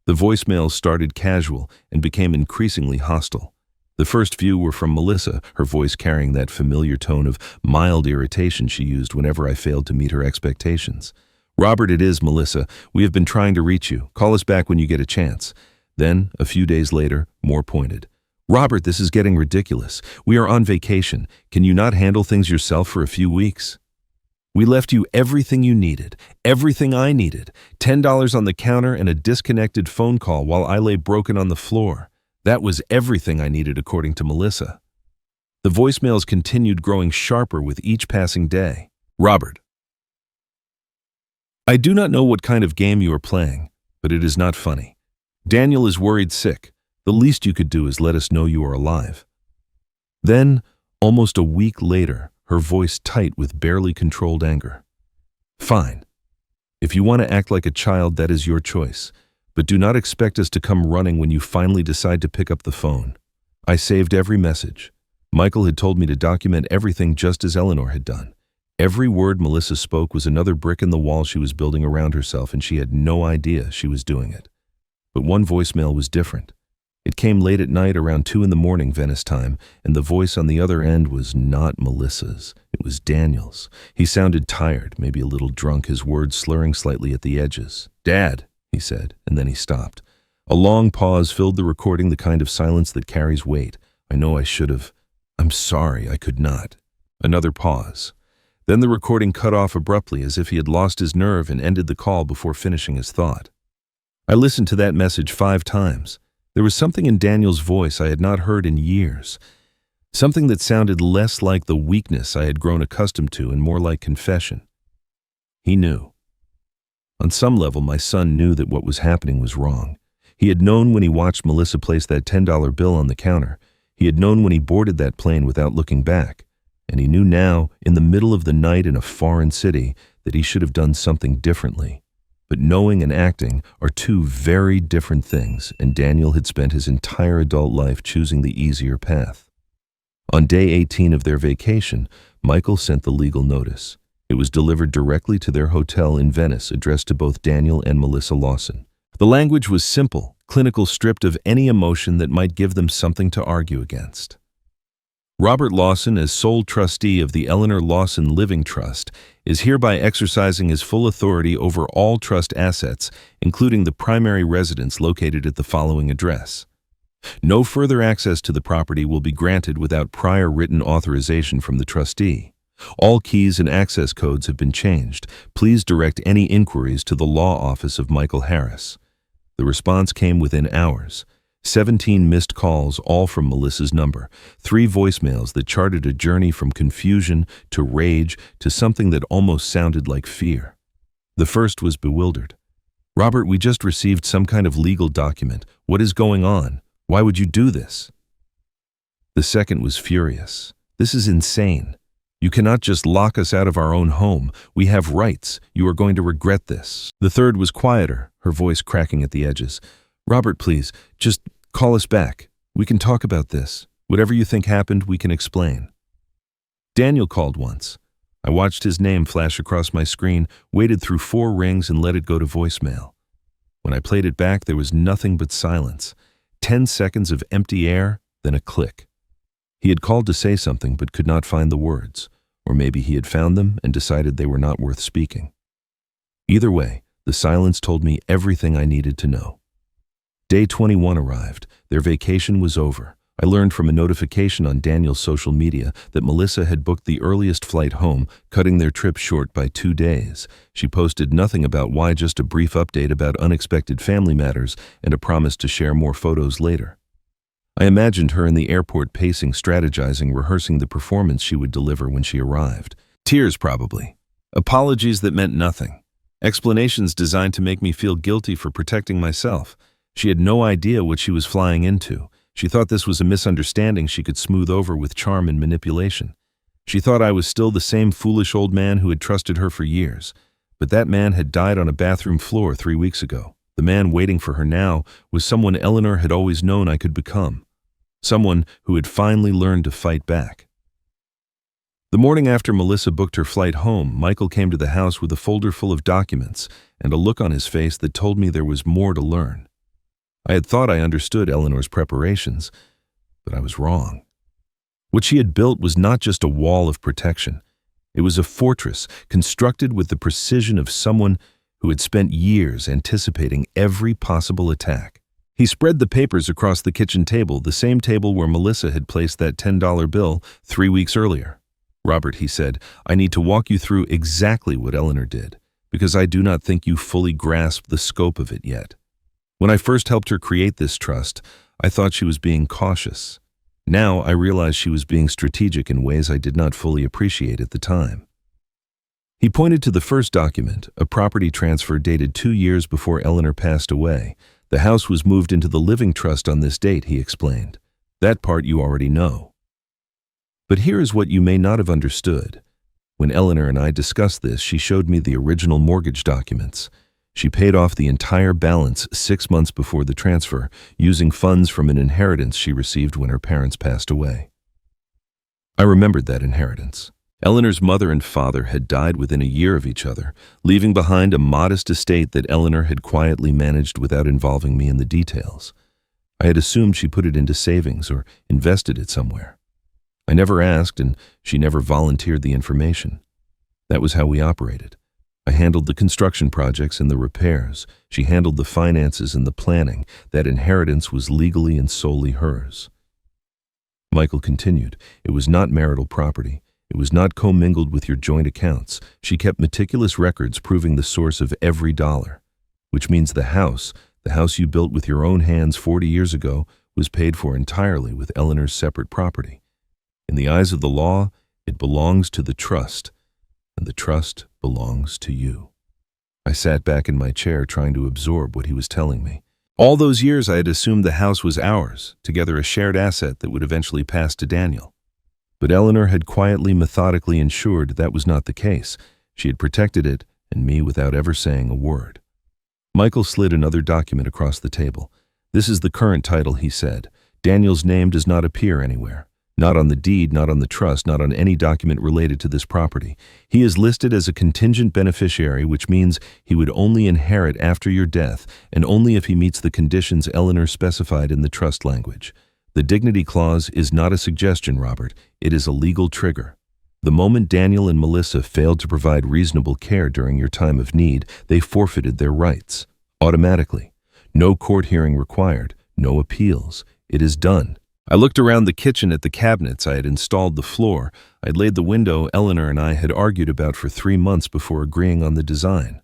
The voicemails started casual and became increasingly hostile. The first few were from Melissa, her voice carrying that familiar tone of mild irritation she used whenever I failed to meet her expectations. Robert, it is Melissa. We have been trying to reach you. Call us back when you get a chance. Then, a few days later, more pointed. Robert, this is getting ridiculous. We are on vacation. Can you not handle things yourself for a few weeks? We left you everything you needed, everything I needed, $10 on the counter and a disconnected phone call while I lay broken on the floor. That was everything I needed, according to Melissa. The voicemails continued, growing sharper with each passing day. Robert, I do not know what kind of game you are playing, but it is not funny. Daniel is worried sick. The least you could do is let us know you are alive. Then, almost a week later, her voice tight with barely controlled anger. Fine. If you want to act like a child, that is your choice. But do not expect us to come running when you finally decide to pick up the phone. I saved every message. Michael had told me to document everything just as Eleanor had done. Every word Melissa spoke was another brick in the wall she was building around herself, and she had no idea she was doing it. But one voicemail was different. It came late at night, around 2 in the morning Venice time, and the voice on the other end was not Melissa's. It was Daniel's. He sounded tired, maybe a little drunk, his words slurring slightly at the edges. "Dad," he said, and then he stopped. A long pause filled the recording, the kind of silence that carries weight. "I know I should have. I'm sorry, I could not." Another pause. Then the recording cut off abruptly, as if he had lost his nerve and ended the call before finishing his thought. I listened to that message 5 times. There was something in Daniel's voice I had not heard in years. Something that sounded less like the weakness I had grown accustomed to and more like confession. He knew. On some level, my son knew that what was happening was wrong. He had known when he watched Melissa place that $10 bill on the counter. He had known when he boarded that plane without looking back. And he knew now, in the middle of the night in a foreign city, that he should have done something differently. But knowing and acting are 2 very different things, and Daniel had spent his entire adult life choosing the easier path. On day 18 of their vacation, Michael sent the legal notice. It was delivered directly to their hotel in Venice, addressed to both Daniel and Melissa Lawson. The language was simple, clinical, stripped of any emotion that might give them something to argue against. Robert Lawson, as sole trustee of the Eleanor Lawson Living Trust, is hereby exercising his full authority over all trust assets, including the primary residence located at the following address. No further access to the property will be granted without prior written authorization from the trustee. All keys and access codes have been changed. Please direct any inquiries to the law office of Michael Harris. The response came within hours. 17 missed calls, all from Melissa's number. 3 voicemails that charted a journey from confusion to rage to something that almost sounded like fear. The first was bewildered. "Robert, we just received some kind of legal document. What is going on? Why would you do this?" The second was furious. "This is insane. You cannot just lock us out of our own home. We have rights. You are going to regret this." The third was quieter, her voice cracking at the edges. "Robert, please, just call us back. We can talk about this. Whatever you think happened, we can explain." Daniel called once. I watched his name flash across my screen, waited through 4 rings, and let it go to voicemail. When I played it back, there was nothing but silence. 10 seconds of empty air, then a click. He had called to say something but could not find the words, or maybe he had found them and decided they were not worth speaking. Either way, the silence told me everything I needed to know. Day 21 arrived. Their vacation was over. I learned from a notification on Daniel's social media that Melissa had booked the earliest flight home, cutting their trip short by 2 days. She posted nothing about why, just a brief update about unexpected family matters and a promise to share more photos later. I imagined her in the airport, pacing, strategizing, rehearsing the performance she would deliver when she arrived. Tears, probably. Apologies that meant nothing. Explanations designed to make me feel guilty for protecting myself. She had no idea what she was flying into. She thought this was a misunderstanding she could smooth over with charm and manipulation. She thought I was still the same foolish old man who had trusted her for years. But that man had died on a bathroom floor 3 weeks ago. The man waiting for her now was someone Eleanor had always known I could become. Someone who had finally learned to fight back. The morning after Melissa booked her flight home, Michael came to the house with a folder full of documents and a look on his face that told me there was more to learn. I had thought I understood Eleanor's preparations, but I was wrong. What she had built was not just a wall of protection. It was a fortress constructed with the precision of someone who had spent years anticipating every possible attack. He spread the papers across the kitchen table, the same table where Melissa had placed that $10 bill 3 weeks earlier. "Robert," he said, "I need to walk you through exactly what Eleanor did, because I do not think you fully grasp the scope of it yet. When I first helped her create this trust, I thought she was being cautious. Now I realize she was being strategic in ways I did not fully appreciate at the time." He pointed to the first document, a property transfer dated 2 years before Eleanor passed away. "The house was moved into the living trust on this date," he explained. "That part you already know. But here is what you may not have understood. When Eleanor and I discussed this, she showed me the original mortgage documents. She paid off the entire balance 6 months before the transfer, using funds from an inheritance she received when her parents passed away." I remembered that inheritance. Eleanor's mother and father had died within a year of each other, leaving behind a modest estate that Eleanor had quietly managed without involving me in the details. I had assumed she put it into savings or invested it somewhere. I never asked, and she never volunteered the information. That was how we operated. I handled the construction projects and the repairs. She handled the finances and the planning. That inheritance was legally and solely hers. Michael continued, it was not marital property. It was not commingled with your joint accounts. She kept meticulous records proving the source of every dollar, which means the house you built with your own hands 40 years ago, was paid for entirely with Eleanor's separate property. In the eyes of the law, it belongs to the trust, and the trust belongs to you. I sat back in my chair trying to absorb what he was telling me. All those years I had assumed the house was ours, together a shared asset that would eventually pass to Daniel. But Eleanor had quietly, methodically ensured that was not the case. She had protected it and me without ever saying a word. Michael slid another document across the table. This is the current title, he said. Daniel's name does not appear anywhere. Not on the deed, not on the trust, not on any document related to this property. He is listed as a contingent beneficiary, which means he would only inherit after your death, and only if he meets the conditions Eleanor specified in the trust language. The dignity clause is not a suggestion, Robert. It is a legal trigger. The moment Daniel and Melissa failed to provide reasonable care during your time of need, they forfeited their rights. Automatically. No court hearing required. No appeals. It is done. I looked around the kitchen at the cabinets. I had installed the floor. I had laid the window Eleanor and I had argued about for 3 months before agreeing on the design.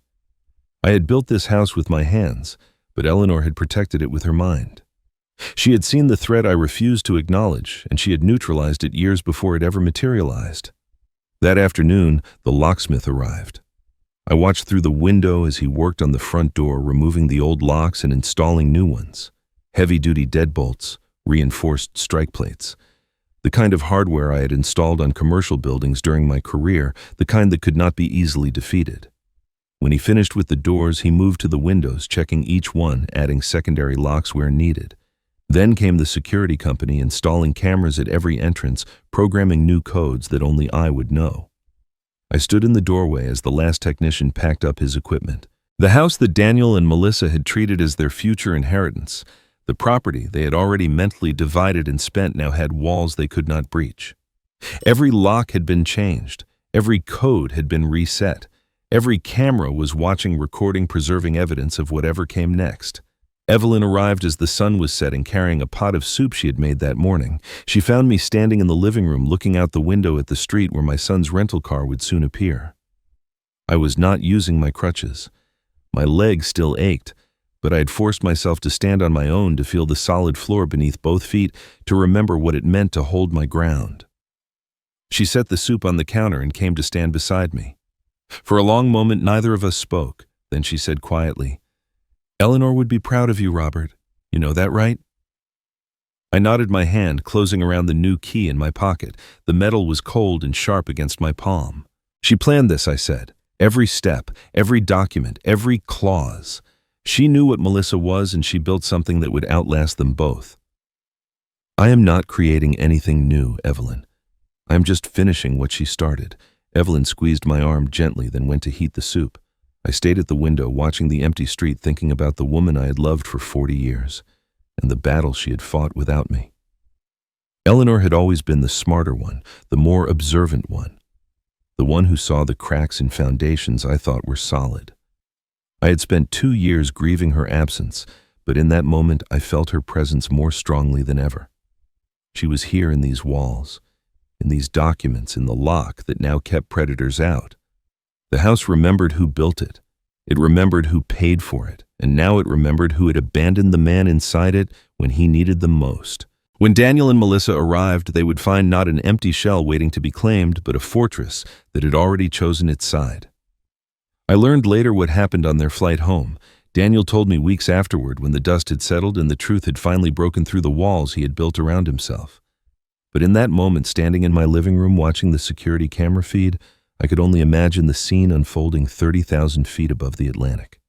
I had built this house with my hands, but Eleanor had protected it with her mind. She had seen the threat I refused to acknowledge, and she had neutralized it years before it ever materialized. That afternoon, the locksmith arrived. I watched through the window as he worked on the front door, removing the old locks and installing new ones. Heavy-duty deadbolts, reinforced strike plates. The kind of hardware I had installed on commercial buildings during my career, the kind that could not be easily defeated. When he finished with the doors, he moved to the windows, checking each one, adding secondary locks where needed. Then came the security company, installing cameras at every entrance, programming new codes that only I would know. I stood in the doorway as the last technician packed up his equipment. The house that Daniel and Melissa had treated as their future inheritance, the property they had already mentally divided and spent, now had walls they could not breach. Every lock had been changed. Every code had been reset. Every camera was watching, recording, preserving evidence of whatever came next. Evelyn arrived as the sun was setting, carrying a pot of soup she had made that morning. She found me standing in the living room, looking out the window at the street where my son's rental car would soon appear. I was not using my crutches. My legs still ached, but I had forced myself to stand on my own, to feel the solid floor beneath both feet, to remember what it meant to hold my ground. She set the soup on the counter and came to stand beside me. For a long moment, neither of us spoke. Then she said quietly, "Eleanor would be proud of you, Robert. You know that, right?" I nodded my hand, closing around the new key in my pocket. The metal was cold and sharp against my palm. "She planned this," I said. "Every step, every document, every clause. She knew what Melissa was, and she built something that would outlast them both." "I am not creating anything new, Evelyn. I am just finishing what she started." Evelyn squeezed my arm gently, then went to heat the soup. I stayed at the window, watching the empty street, thinking about the woman I had loved for 40 years, and the battle she had fought without me. Eleanor had always been the smarter one, the more observant one, the one who saw the cracks in foundations I thought were solid. I had spent 2 years grieving her absence, but in that moment I felt her presence more strongly than ever. She was here in these walls, in these documents, in the lock that now kept predators out. The house remembered who built it. It remembered who paid for it, and now it remembered who had abandoned the man inside it when he needed them most. When Daniel and Melissa arrived, they would find not an empty shell waiting to be claimed, but a fortress that had already chosen its side. I learned later what happened on their flight home. Daniel told me weeks afterward, when the dust had settled and the truth had finally broken through the walls he had built around himself. But in that moment, standing in my living room watching the security camera feed, I could only imagine the scene unfolding 30,000 feet above the Atlantic.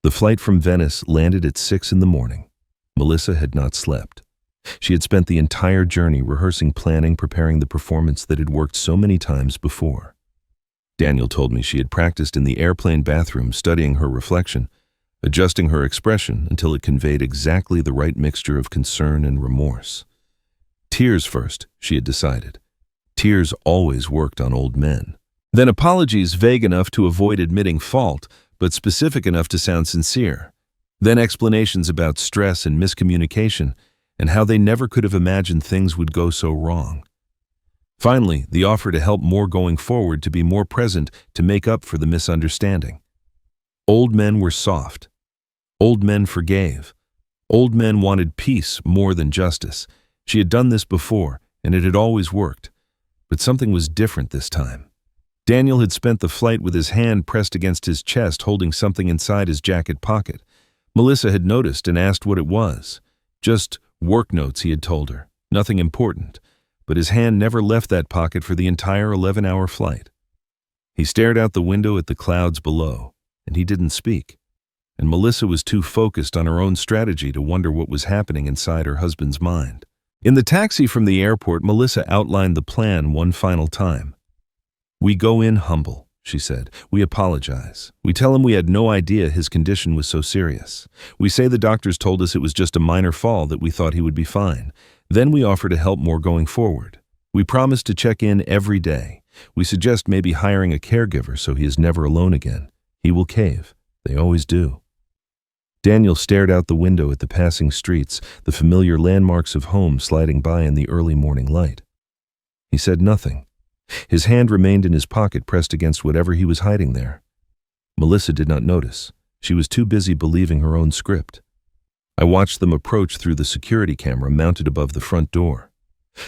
The flight from Venice landed at 6 in the morning. Melissa had not slept. She had spent the entire journey rehearsing, planning, preparing the performance that had worked so many times before. Daniel told me she had practiced in the airplane bathroom, studying her reflection. adjusting her expression until it conveyed exactly the right mixture of concern and remorse. Tears first, she had decided. Tears always worked on old men. Then apologies vague enough to avoid admitting fault, but specific enough to sound sincere. Then explanations about stress and miscommunication, and how they never could have imagined things would go so wrong. Finally, the offer to help more going forward, to be more present, to make up for the misunderstanding. Old men were soft. Old men forgave. Old men wanted peace more than justice. She had done this before, and it had always worked. But something was different this time. Daniel had spent the flight with his hand pressed against his chest, holding something inside his jacket pocket. Melissa had noticed and asked what it was. Just work notes, he had told her. Nothing important. But his hand never left that pocket for the entire 11-hour flight. He stared out the window at the clouds below, and he didn't speak. And Melissa was too focused on her own strategy to wonder what was happening inside her husband's mind. In the taxi from the airport, Melissa outlined the plan one final time. "We go in humble," she said. "We apologize. We tell him we had no idea his condition was so serious. We say the doctors told us it was just a minor fall, that we thought he would be fine. Then we offer to help more going forward. We promise to check in every day. We suggest maybe hiring a caregiver so he is never alone again. He will cave. They always do." Daniel stared out the window at the passing streets, the familiar landmarks of home sliding by in the early morning light. He said nothing. His hand remained in his pocket, pressed against whatever he was hiding there. Melissa did not notice. She was too busy believing her own script. I watched them approach through the security camera mounted above the front door.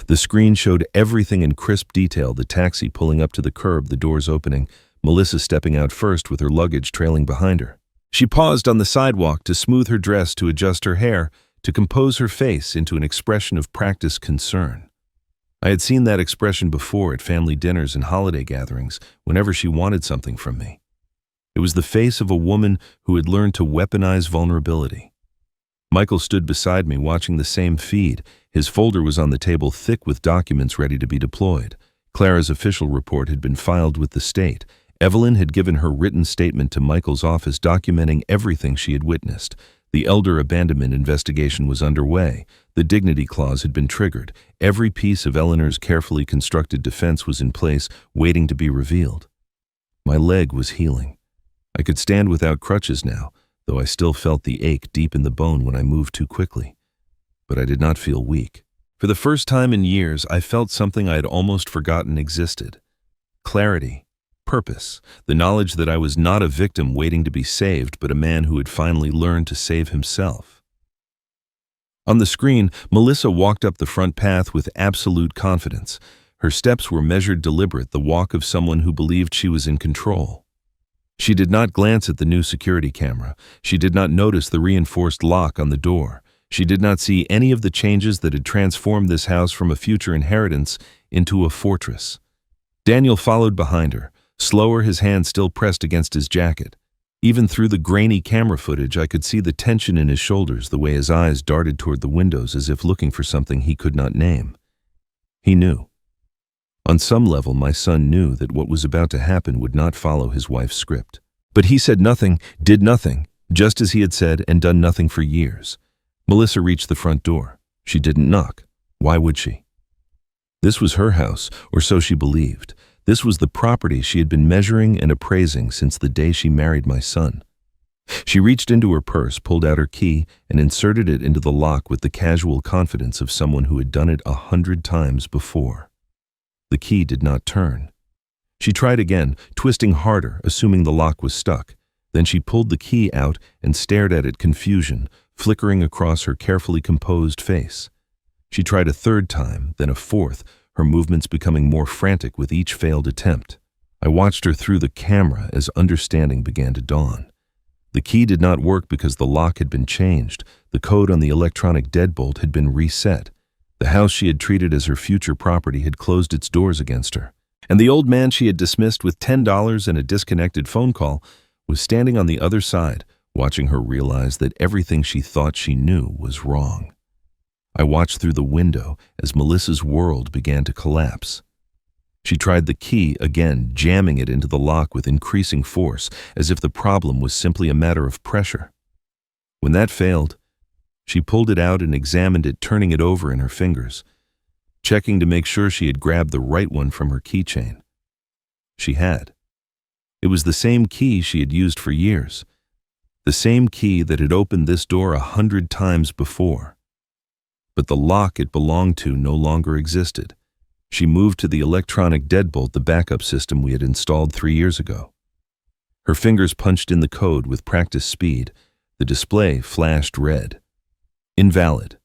The screen showed everything in crisp detail: the taxi pulling up to the curb, the doors opening, Melissa stepping out first with her luggage trailing behind her. She paused on the sidewalk to smooth her dress, to adjust her hair, to compose her face into an expression of practiced concern. I had seen that expression before at family dinners and holiday gatherings, whenever she wanted something from me. It was the face of a woman who had learned to weaponize vulnerability. Michael stood beside me, watching the same feed. His folder was on the table, thick with documents ready to be deployed. Clara's official report had been filed with the state. Evelyn had given her written statement to Michael's office, documenting everything she had witnessed. The elder abandonment investigation was underway. The dignity clause had been triggered. Every piece of Eleanor's carefully constructed defense was in place, waiting to be revealed. My leg was healing. I could stand without crutches now, though I still felt the ache deep in the bone when I moved too quickly. But I did not feel weak. For the first time in years, I felt something I had almost forgotten existed. Clarity. Purpose, the knowledge that I was not a victim waiting to be saved, but a man who had finally learned to save himself. On the screen, Melissa walked up the front path with absolute confidence. Her steps were measured, deliberate, the walk of someone who believed she was in control. She did not glance at the new security camera. She did not notice the reinforced lock on the door. She did not see any of the changes that had transformed this house from a future inheritance into a fortress. Daniel followed behind her. Slower, his hand still pressed against his jacket. Even through the grainy camera footage, I could see the tension in his shoulders, the way his eyes darted toward the windows as if looking for something he could not name. He knew. On some level, my son knew that what was about to happen would not follow his wife's script. But he said nothing, did nothing, just as he had said and done nothing for years. Melissa reached the front door. She didn't knock. Why would she? This was her house, or so she believed. This was the property she had been measuring and appraising since the day she married my son. She reached into her purse, pulled out her key, and inserted it into the lock with the casual confidence of someone who had done it 100 times before. The key did not turn. She tried again, twisting harder, assuming the lock was stuck. Then she pulled the key out and stared at it, confusion flickering across her carefully composed face. She tried a third time, then a fourth, her movements becoming more frantic with each failed attempt. I watched her through the camera as understanding began to dawn. The key did not work because the lock had been changed. The code on the electronic deadbolt had been reset. The house she had treated as her future property had closed its doors against her. And the old man she had dismissed with $10 and a disconnected phone call was standing on the other side, watching her realize that everything she thought she knew was wrong. I watched through the window as Melissa's world began to collapse. She tried the key again, jamming it into the lock with increasing force, as if the problem was simply a matter of pressure. When that failed, she pulled it out and examined it, turning it over in her fingers, checking to make sure she had grabbed the right one from her keychain. She had. It was the same key she had used for years, the same key that had opened this door 100 times before. But the lock it belonged to no longer existed. She moved to the electronic deadbolt, the backup system we had installed 3 years ago. Her fingers punched in the code with practice speed. The display flashed red. Invalid.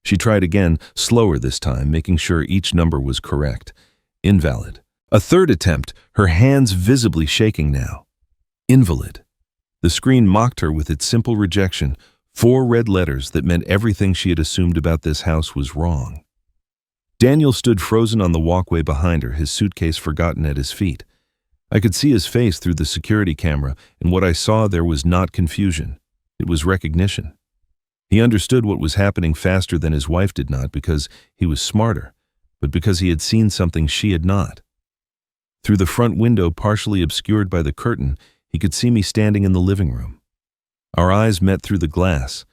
She tried again, slower this time, making sure each number was correct. Invalid. A third attempt, her hands visibly shaking now. Invalid. The screen mocked her with its simple rejection, 4 red letters that meant everything she had assumed about this house was wrong. Daniel stood frozen on the walkway behind her, his suitcase forgotten at his feet. I could see his face through the security camera, and what I saw there was not confusion. It was recognition. He understood what was happening faster than his wife did, not because he was smarter, but because he had seen something she had not. Through the front window, partially obscured by the curtain, he could see me standing in the living room. Our eyes met through the glass,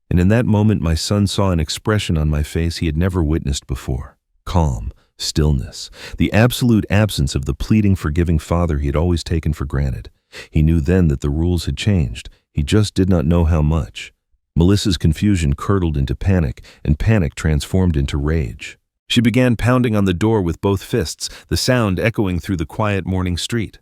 and in that moment my son saw an expression on my face he had never witnessed before. Calm, stillness, the absolute absence of the pleading, forgiving father he had always taken for granted. He knew then that the rules had changed. He just did not know how much. Melissa's confusion curdled into panic, and panic transformed into rage. She began pounding on the door with both fists, the sound echoing through the quiet morning street.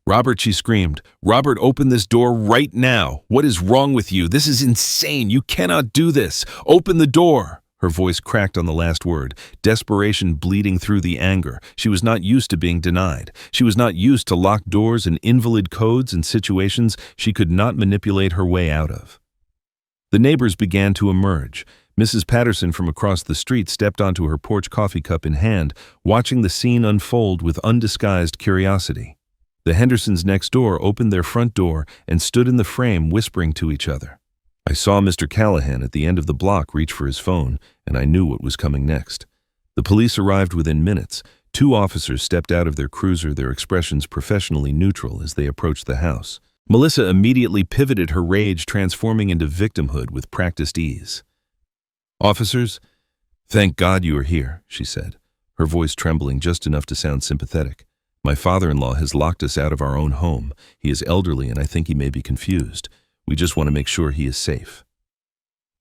"Robert," she screamed. "Robert, open this door right now. What is wrong with you? This is insane. You cannot do this. Open the door." Her voice cracked on the last word, desperation bleeding through the anger. She was not used to being denied. She was not used to locked doors and invalid codes and situations she could not manipulate her way out of. The neighbors began to emerge. Mrs. Patterson from across the street stepped onto her porch, coffee cup in hand, watching the scene unfold with undisguised curiosity. The Hendersons next door opened their front door and stood in the frame, whispering to each other. I saw Mr. Callahan at the end of the block reach for his phone, and I knew what was coming next. The police arrived within minutes. 2 officers stepped out of their cruiser, their expressions professionally neutral as they approached the house. Melissa immediately pivoted, her rage transforming into victimhood with practiced ease. "Officers, thank God you are here," she said, her voice trembling just enough to sound sympathetic. "My father-in-law has locked us out of our own home. He is elderly and I think he may be confused. We just want to make sure he is safe."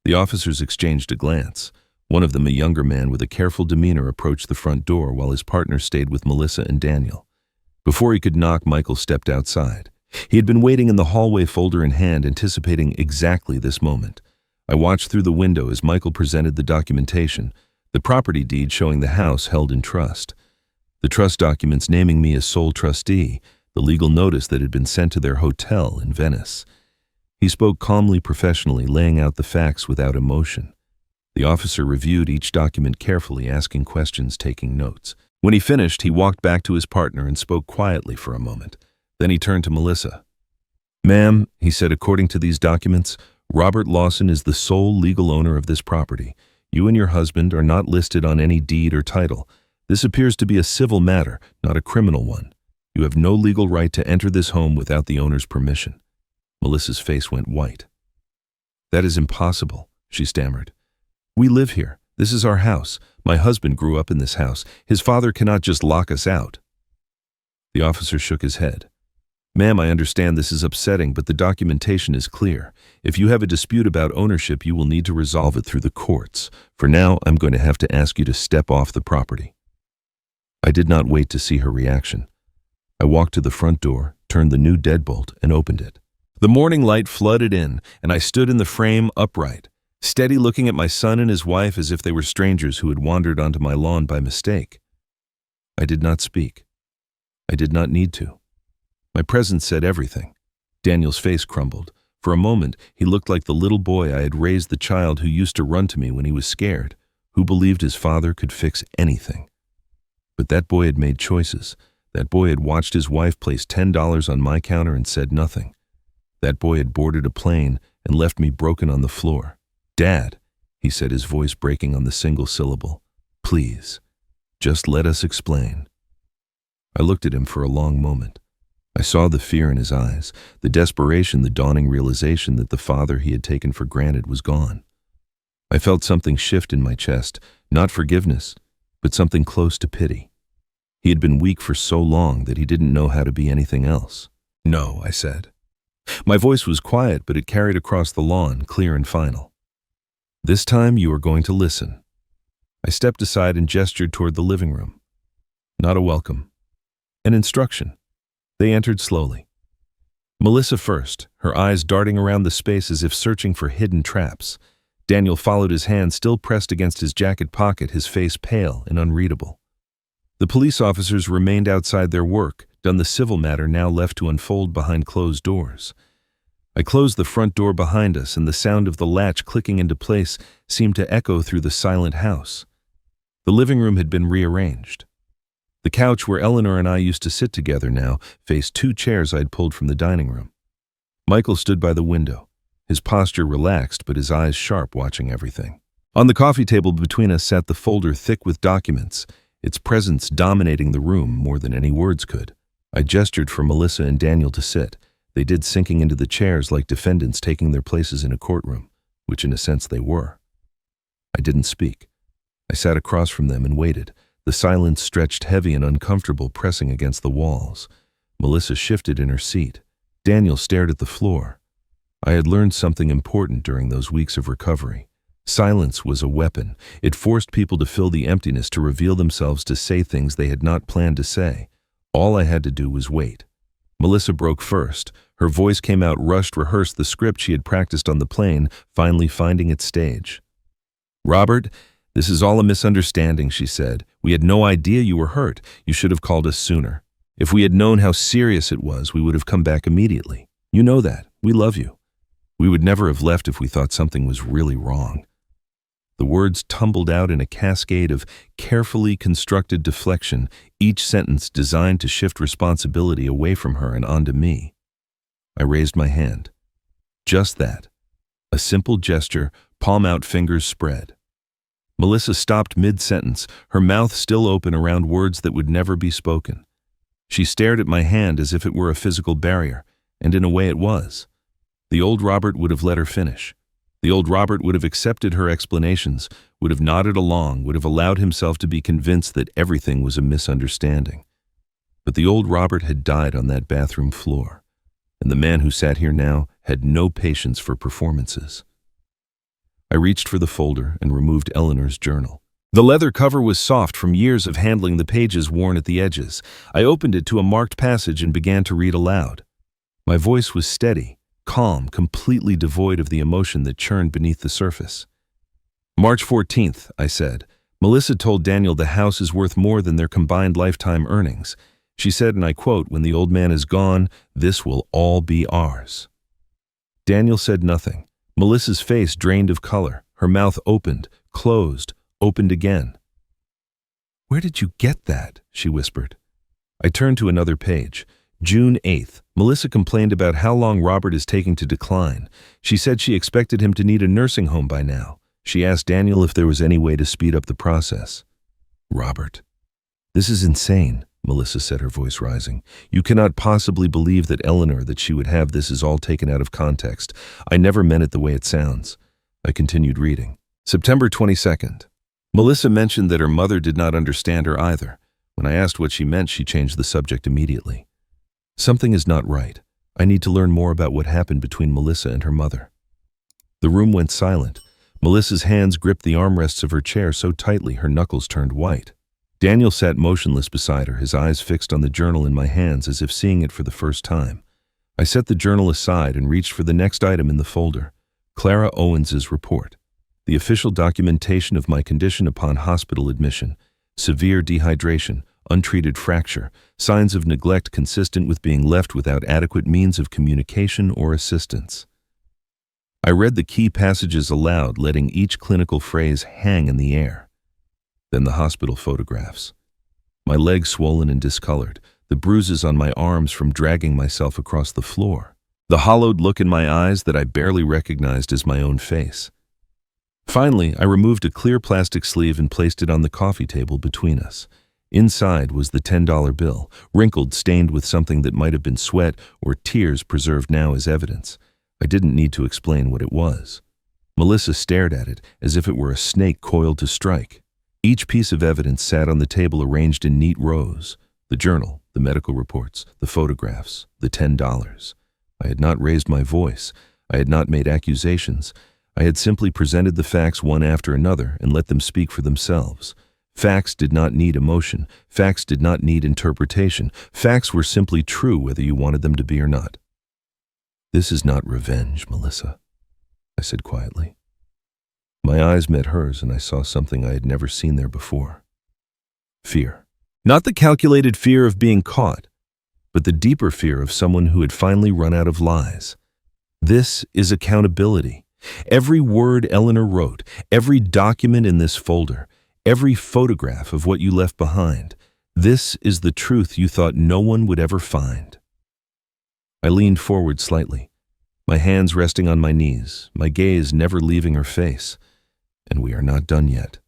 The officers exchanged a glance. One of them, a younger man with a careful demeanor, approached the front door while his partner stayed with Melissa and Daniel. Before he could knock, Michael stepped outside. He had been waiting in the hallway, folder in hand, anticipating exactly this moment. I watched through the window as Michael presented the documentation, the property deed showing the house held in trust, the trust documents naming me as sole trustee, the legal notice that had been sent to their hotel in Venice. He spoke calmly, professionally, laying out the facts without emotion. The officer reviewed each document carefully, asking questions, taking notes. When he finished, he walked back to his partner and spoke quietly for a moment. Then he turned to Melissa. "Ma'am," he said, "according to these documents, Robert Lawson is the sole legal owner of this property. You and your husband are not listed on any deed or title. This appears to be a civil matter, not a criminal one. You have no legal right to enter this home without the owner's permission." Melissa's face went white. "That is impossible," she stammered. "We live here. This is our house. My husband grew up in this house. His father cannot just lock us out." The officer shook his head. "Ma'am, I understand this is upsetting, but the documentation is clear. If you have a dispute about ownership, you will need to resolve it through the courts. For now, I'm going to have to ask you to step off the property." I did not wait to see her reaction. I walked to the front door, turned the new deadbolt, and opened it. The morning light flooded in, and I stood in the frame upright, steady, looking at my son and his wife as if they were strangers who had wandered onto my lawn by mistake. I did not speak. I did not need to. My presence said everything. Daniel's face crumbled. For a moment, he looked like the little boy I had raised, the child who used to run to me when he was scared, who believed his father could fix anything. But that boy had made choices. That boy had watched his wife place $10 on my counter and said nothing. That boy had boarded a plane and left me broken on the floor. "Dad," he said, his voice breaking on the single syllable, "please, just let us explain." I looked at him for a long moment. I saw the fear in his eyes, the desperation, the dawning realization that the father he had taken for granted was gone. I felt something shift in my chest, not forgiveness, but something close to pity. He had been weak for so long that he didn't know how to be anything else. "No," I said. My voice was quiet, but it carried across the lawn, clear and final. "This time you are going to listen." I stepped aside and gestured toward the living room. Not a welcome. An instruction. They entered slowly. Melissa first, her eyes darting around the space as if searching for hidden traps. Daniel followed, his hand still pressed against his jacket pocket, his face pale and unreadable. The police officers remained outside their work, done the civil matter now left to unfold behind closed doors. I closed the front door behind us, and the sound of the latch clicking into place seemed to echo through the silent house. The living room had been rearranged. The couch where Eleanor and I used to sit together now faced two chairs I'd pulled from the dining room. Michael stood by the window, his posture relaxed but his eyes sharp, watching everything. On the coffee table between us sat the folder thick with documents, its presence dominating the room more than any words could. I gestured for Melissa and Daniel to sit. They did, sinking into the chairs like defendants taking their places in a courtroom, which in a sense they were. I didn't speak. I sat across from them and waited, the silence stretched heavy and uncomfortable, pressing against the walls. Melissa shifted in her seat. Daniel stared at the floor. I had learned something important during those weeks of recovery. Silence was a weapon. It forced people to fill the emptiness, to reveal themselves, to say things they had not planned to say. All I had to do was wait. Melissa broke first. Her voice came out rushed, rehearsed, the script she had practiced on the plane, finally finding its stage. "Robert, this is all a misunderstanding," she said. "We had no idea you were hurt. You should have called us sooner. If we had known how serious it was, we would have come back immediately. You know that. We love you. We would never have left if we thought something was really wrong." The words tumbled out in a cascade of carefully constructed deflection, each sentence designed to shift responsibility away from her and onto me. I raised my hand. Just that. A simple gesture, palm out, fingers spread. Melissa stopped mid-sentence, her mouth still open around words that would never be spoken. She stared at my hand as if it were a physical barrier, and in a way it was. The old Robert would have let her finish. The old Robert would have accepted her explanations, would have nodded along, would have allowed himself to be convinced that everything was a misunderstanding. But the old Robert had died on that bathroom floor, and the man who sat here now had no patience for performances. I reached for the folder and removed Eleanor's journal. The leather cover was soft from years of handling, the pages worn at the edges. I opened it to a marked passage and began to read aloud. My voice was steady, calm, completely devoid of the emotion that churned beneath the surface. "March 14th, I said. Melissa told Daniel the house is worth more than their combined lifetime earnings. She said, and I quote, 'When the old man is gone, this will all be ours.'" Daniel said nothing. Melissa's face drained of color. Her mouth opened, closed, opened again. "Where did you get that?" she whispered. I turned to another page. June 8th, Melissa complained about how long Robert is taking to decline. She said she expected him to need a nursing home by now. She asked Daniel if there was any way to speed up the process. "Robert, this is insane," Melissa said, her voice rising. "You cannot possibly believe that Eleanor, that she would have this is all taken out of context. I never meant it the way it sounds." I continued reading. September 22nd. Melissa mentioned that her mother did not understand her either. When I asked what she meant, she changed the subject immediately. "Something is not right. I need to learn more about what happened between Melissa and her mother." The room went silent. Melissa's hands gripped the armrests of her chair so tightly her knuckles turned white. Daniel sat motionless beside her, his eyes fixed on the journal in my hands as if seeing it for the first time. I set the journal aside and reached for the next item in the folder, Clara Owens's report. The official documentation of my condition upon hospital admission: severe dehydration, untreated fracture, signs of neglect consistent with being left without adequate means of communication or assistance. I read the key passages aloud, letting each clinical phrase hang in the air. Then the hospital photographs. My legs swollen and discolored, the bruises on my arms from dragging myself across the floor, the hollowed look in my eyes that I barely recognized as my own face. Finally, I removed a clear plastic sleeve and placed it on the coffee table between us. Inside was the $10 bill, wrinkled, stained with something that might have been sweat or tears preserved now as evidence. I didn't need to explain what it was. Melissa stared at it as if it were a snake coiled to strike. Each piece of evidence sat on the table arranged in neat rows. The journal, the medical reports, the photographs, the $10. I had not raised my voice. I had not made accusations. I had simply presented the facts one after another and let them speak for themselves. Facts did not need emotion. Facts did not need interpretation. Facts were simply true whether you wanted them to be or not. "This is not revenge, Melissa," I said quietly. My eyes met hers and I saw something I had never seen there before. Fear. Not the calculated fear of being caught, but the deeper fear of someone who had finally run out of lies. This is accountability. Every word Eleanor wrote, every document in this folder, every photograph of what you left behind. This is the truth you thought no one would ever find. I leaned forward slightly, my hands resting on my knees, my gaze never leaving her face. And we are not done yet.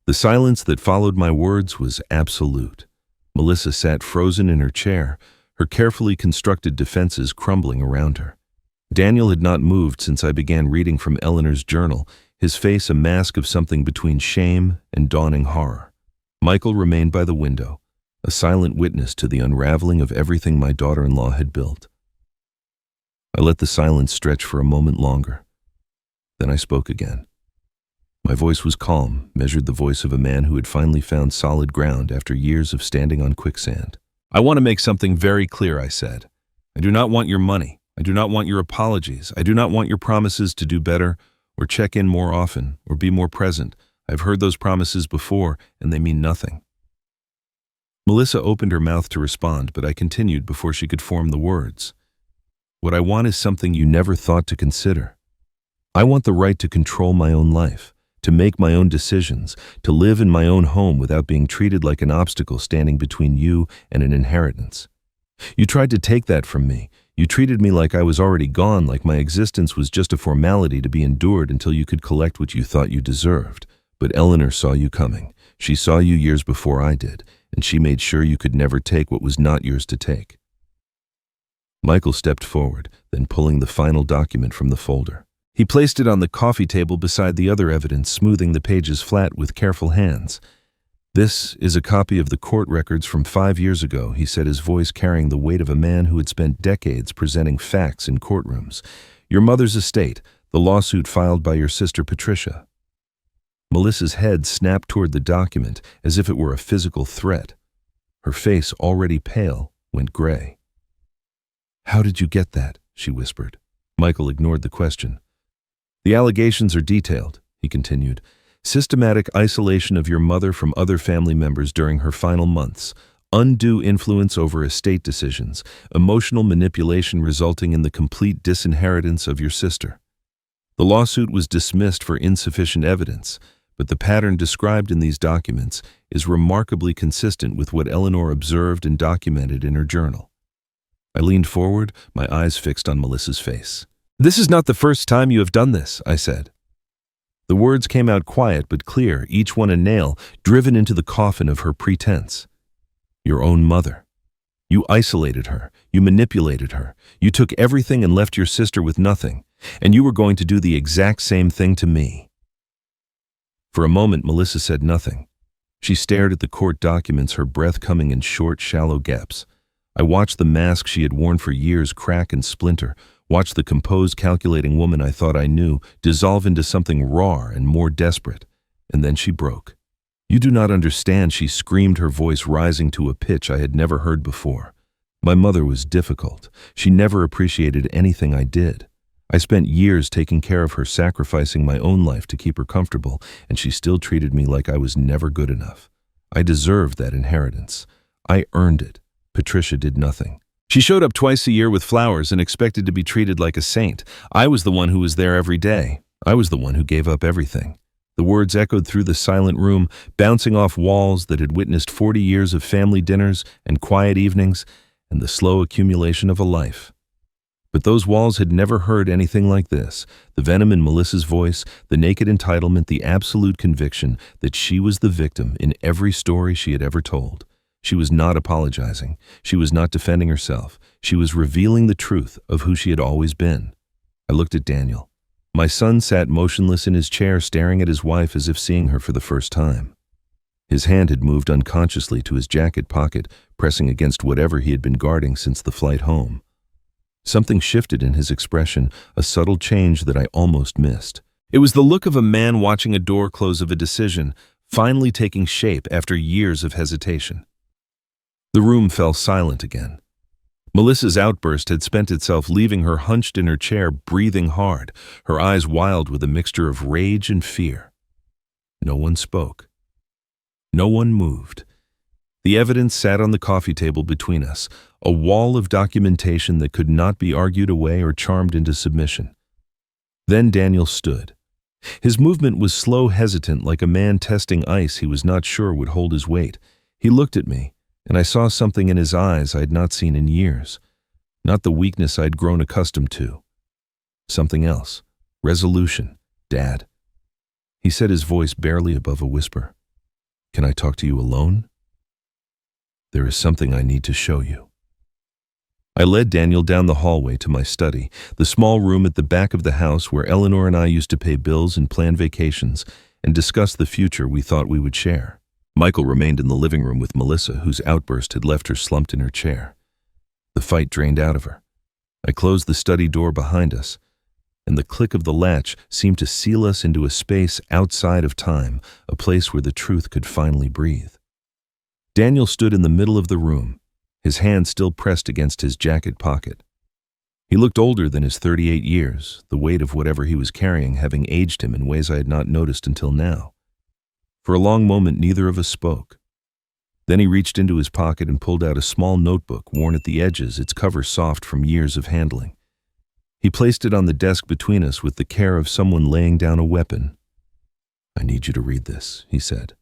The silence that followed my words was absolute. Melissa sat frozen in her chair, her carefully constructed defenses crumbling around her. Daniel had not moved since I began reading from Eleanor's journal, his face a mask of something between shame and dawning horror. Michael remained by the window, a silent witness to the unraveling of everything my daughter-in-law had built. I let the silence stretch for a moment longer. Then I spoke again. My voice was calm, measured the voice of a man who had finally found solid ground after years of standing on quicksand. "I want to make something very clear," I said. "I do not want your money. I do not want your apologies. I do not want your promises to do better or check in more often or be more present. I've heard those promises before, and they mean nothing." Melissa opened her mouth to respond, but I continued before she could form the words. "What I want is something you never thought to consider. I want the right to control my own life, to make my own decisions, to live in my own home without being treated like an obstacle standing between you and an inheritance. You tried to take that from me. You treated me like I was already gone, like my existence was just a formality to be endured until you could collect what you thought you deserved. But Eleanor saw you coming. She saw you years before I did, and she made sure you could never take what was not yours to take." Michael stepped forward, then pulling the final document from the folder. He placed it on the coffee table beside the other evidence, smoothing the pages flat with careful hands. "This is a copy of the court records from 5 years ago," he said, his voice carrying the weight of a man who had spent decades presenting facts in courtrooms. "Your mother's estate, the lawsuit filed by your sister Patricia." Melissa's head snapped toward the document as if it were a physical threat. Her face, already pale, went gray. "How did you get that?" she whispered. Michael ignored the question. "The allegations are detailed," he continued. "Systematic isolation of your mother from other family members during her final months, undue influence over estate decisions, emotional manipulation resulting in the complete disinheritance of your sister. The lawsuit was dismissed for insufficient evidence, but the pattern described in these documents is remarkably consistent with what Eleanor observed and documented in her journal." I leaned forward, my eyes fixed on Melissa's face. "This is not the first time you have done this," I said. The words came out quiet but clear, each one a nail driven into the coffin of her pretense. "Your own mother. You isolated her. You manipulated her. You took everything and left your sister with nothing. And you were going to do the exact same thing to me." For a moment, Melissa said nothing. She stared at the court documents, her breath coming in short, shallow gaps. I watched the mask she had worn for years crack and splinter, watched the composed, calculating woman I thought I knew dissolve into something raw and more desperate. And then she broke. "You do not understand," she screamed, her voice rising to a pitch I had never heard before. "My mother was difficult. She never appreciated anything I did. I spent years taking care of her, sacrificing my own life to keep her comfortable, and she still treated me like I was never good enough. I deserved that inheritance. I earned it. Patricia did nothing. She showed up twice a year with flowers and expected to be treated like a saint. I was the one who was there every day. I was the one who gave up everything." The words echoed through the silent room, bouncing off walls that had witnessed 40 years of family dinners and quiet evenings and the slow accumulation of a life. But those walls had never heard anything like this. The venom in Melissa's voice, the naked entitlement, the absolute conviction that she was the victim in every story she had ever told. She was not apologizing. She was not defending herself. She was revealing the truth of who she had always been. I looked at Daniel. My son sat motionless in his chair, staring at his wife as if seeing her for the first time. His hand had moved unconsciously to his jacket pocket, pressing against whatever he had been guarding since the flight home. Something shifted in his expression, a subtle change that I almost missed. It was the look of a man watching a door close of a decision, finally taking shape after years of hesitation. The room fell silent again. Melissa's outburst had spent itself, leaving her hunched in her chair, breathing hard, her eyes wild with a mixture of rage and fear. No one spoke. No one moved. The evidence sat on the coffee table between us, a wall of documentation that could not be argued away or charmed into submission. Then Daniel stood. His movement was slow, hesitant, like a man testing ice he was not sure would hold his weight. He looked at me, and I saw something in his eyes I had not seen in years. Not the weakness I'd grown accustomed to. Something else. Resolution. Dad. He said, his voice barely above a whisper. Can I talk to you alone? There is something I need to show you. I led Daniel down the hallway to my study, the small room at the back of the house where Eleanor and I used to pay bills and plan vacations and discuss the future we thought we would share. Michael remained in the living room with Melissa, whose outburst had left her slumped in her chair. The fight drained out of her. I closed the study door behind us, and the click of the latch seemed to seal us into a space outside of time, a place where the truth could finally breathe. Daniel stood in the middle of the room, his hand still pressed against his jacket pocket. He looked older than his 38 years, the weight of whatever he was carrying having aged him in ways I had not noticed until now. For a long moment, neither of us spoke. Then he reached into his pocket and pulled out a small notebook worn at the edges, its cover soft from years of handling. He placed it on the desk between us with the care of someone laying down a weapon. I need you to read this, he said.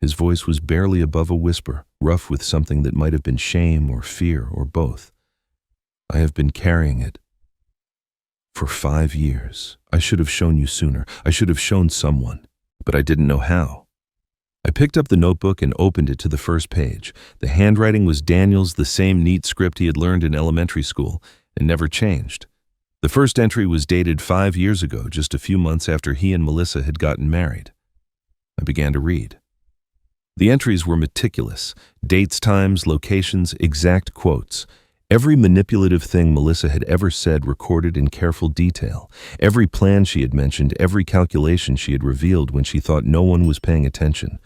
His voice was barely above a whisper, rough with something that might have been shame or fear or both. I have been carrying it for 5 years. I should have shown you sooner. I should have shown someone, but I didn't know how. I picked up the notebook and opened it to the first page. The handwriting was Daniel's, the same neat script he had learned in elementary school and never changed. The first entry was dated 5 years ago, just a few months after he and Melissa had gotten married. I began to read. The entries were meticulous. Dates, times, locations, exact quotes. Every manipulative thing Melissa had ever said recorded in careful detail. Every plan she had mentioned, every calculation she had revealed when she thought no one was paying attention.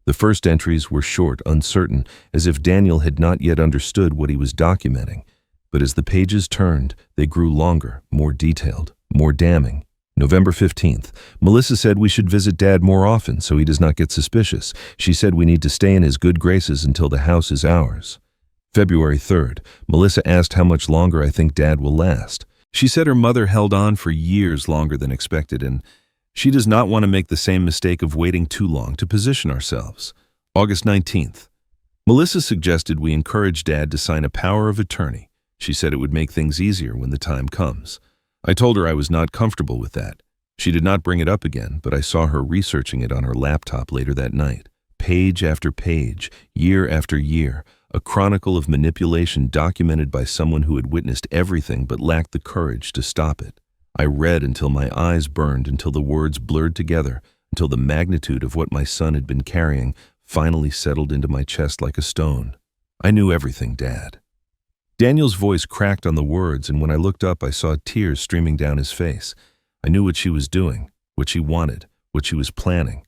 The first entries were short, uncertain, as if Daniel had not yet understood what he was documenting. But as the pages turned, they grew longer, more detailed, more damning. November 15th. Melissa said we should visit Dad more often so he does not get suspicious. She said we need to stay in his good graces until the house is ours. February 3rd. Melissa asked how much longer I think Dad will last. She said her mother held on for years longer than expected, and she does not want to make the same mistake of waiting too long to position ourselves. August 19th. Melissa suggested we encourage Dad to sign a power of attorney. She said it would make things easier when the time comes. I told her I was not comfortable with that. She did not bring it up again, but I saw her researching it on her laptop later that night. Page after page, year after year, a chronicle of manipulation documented by someone who had witnessed everything but lacked the courage to stop it. I read until my eyes burned, until the words blurred together, until the magnitude of what my son had been carrying finally settled into my chest like a stone. I knew everything, Dad. Daniel's voice cracked on the words, and when I looked up, I saw tears streaming down his face. I knew what she was doing, what she wanted, what she was planning.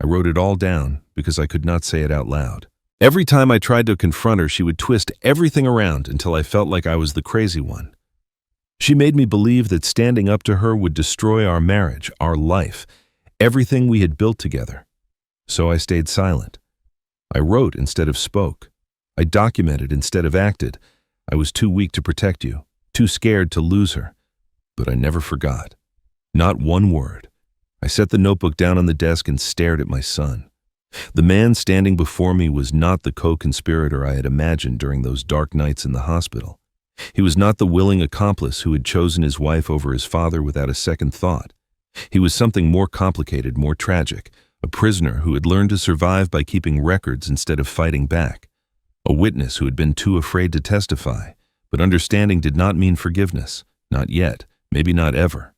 I wrote it all down because I could not say it out loud. Every time I tried to confront her, she would twist everything around until I felt like I was the crazy one. She made me believe that standing up to her would destroy our marriage, our life, everything we had built together. So I stayed silent. I wrote instead of spoke. I documented instead of acted. I was too weak to protect you, too scared to lose her. But I never forgot. Not one word. I set the notebook down on the desk and stared at my son. The man standing before me was not the co-conspirator I had imagined during those dark nights in the hospital. He was not the willing accomplice who had chosen his wife over his father without a second thought. He was something more complicated, more tragic, a prisoner who had learned to survive by keeping records instead of fighting back, a witness who had been too afraid to testify. But understanding did not mean forgiveness. Not yet, maybe not ever.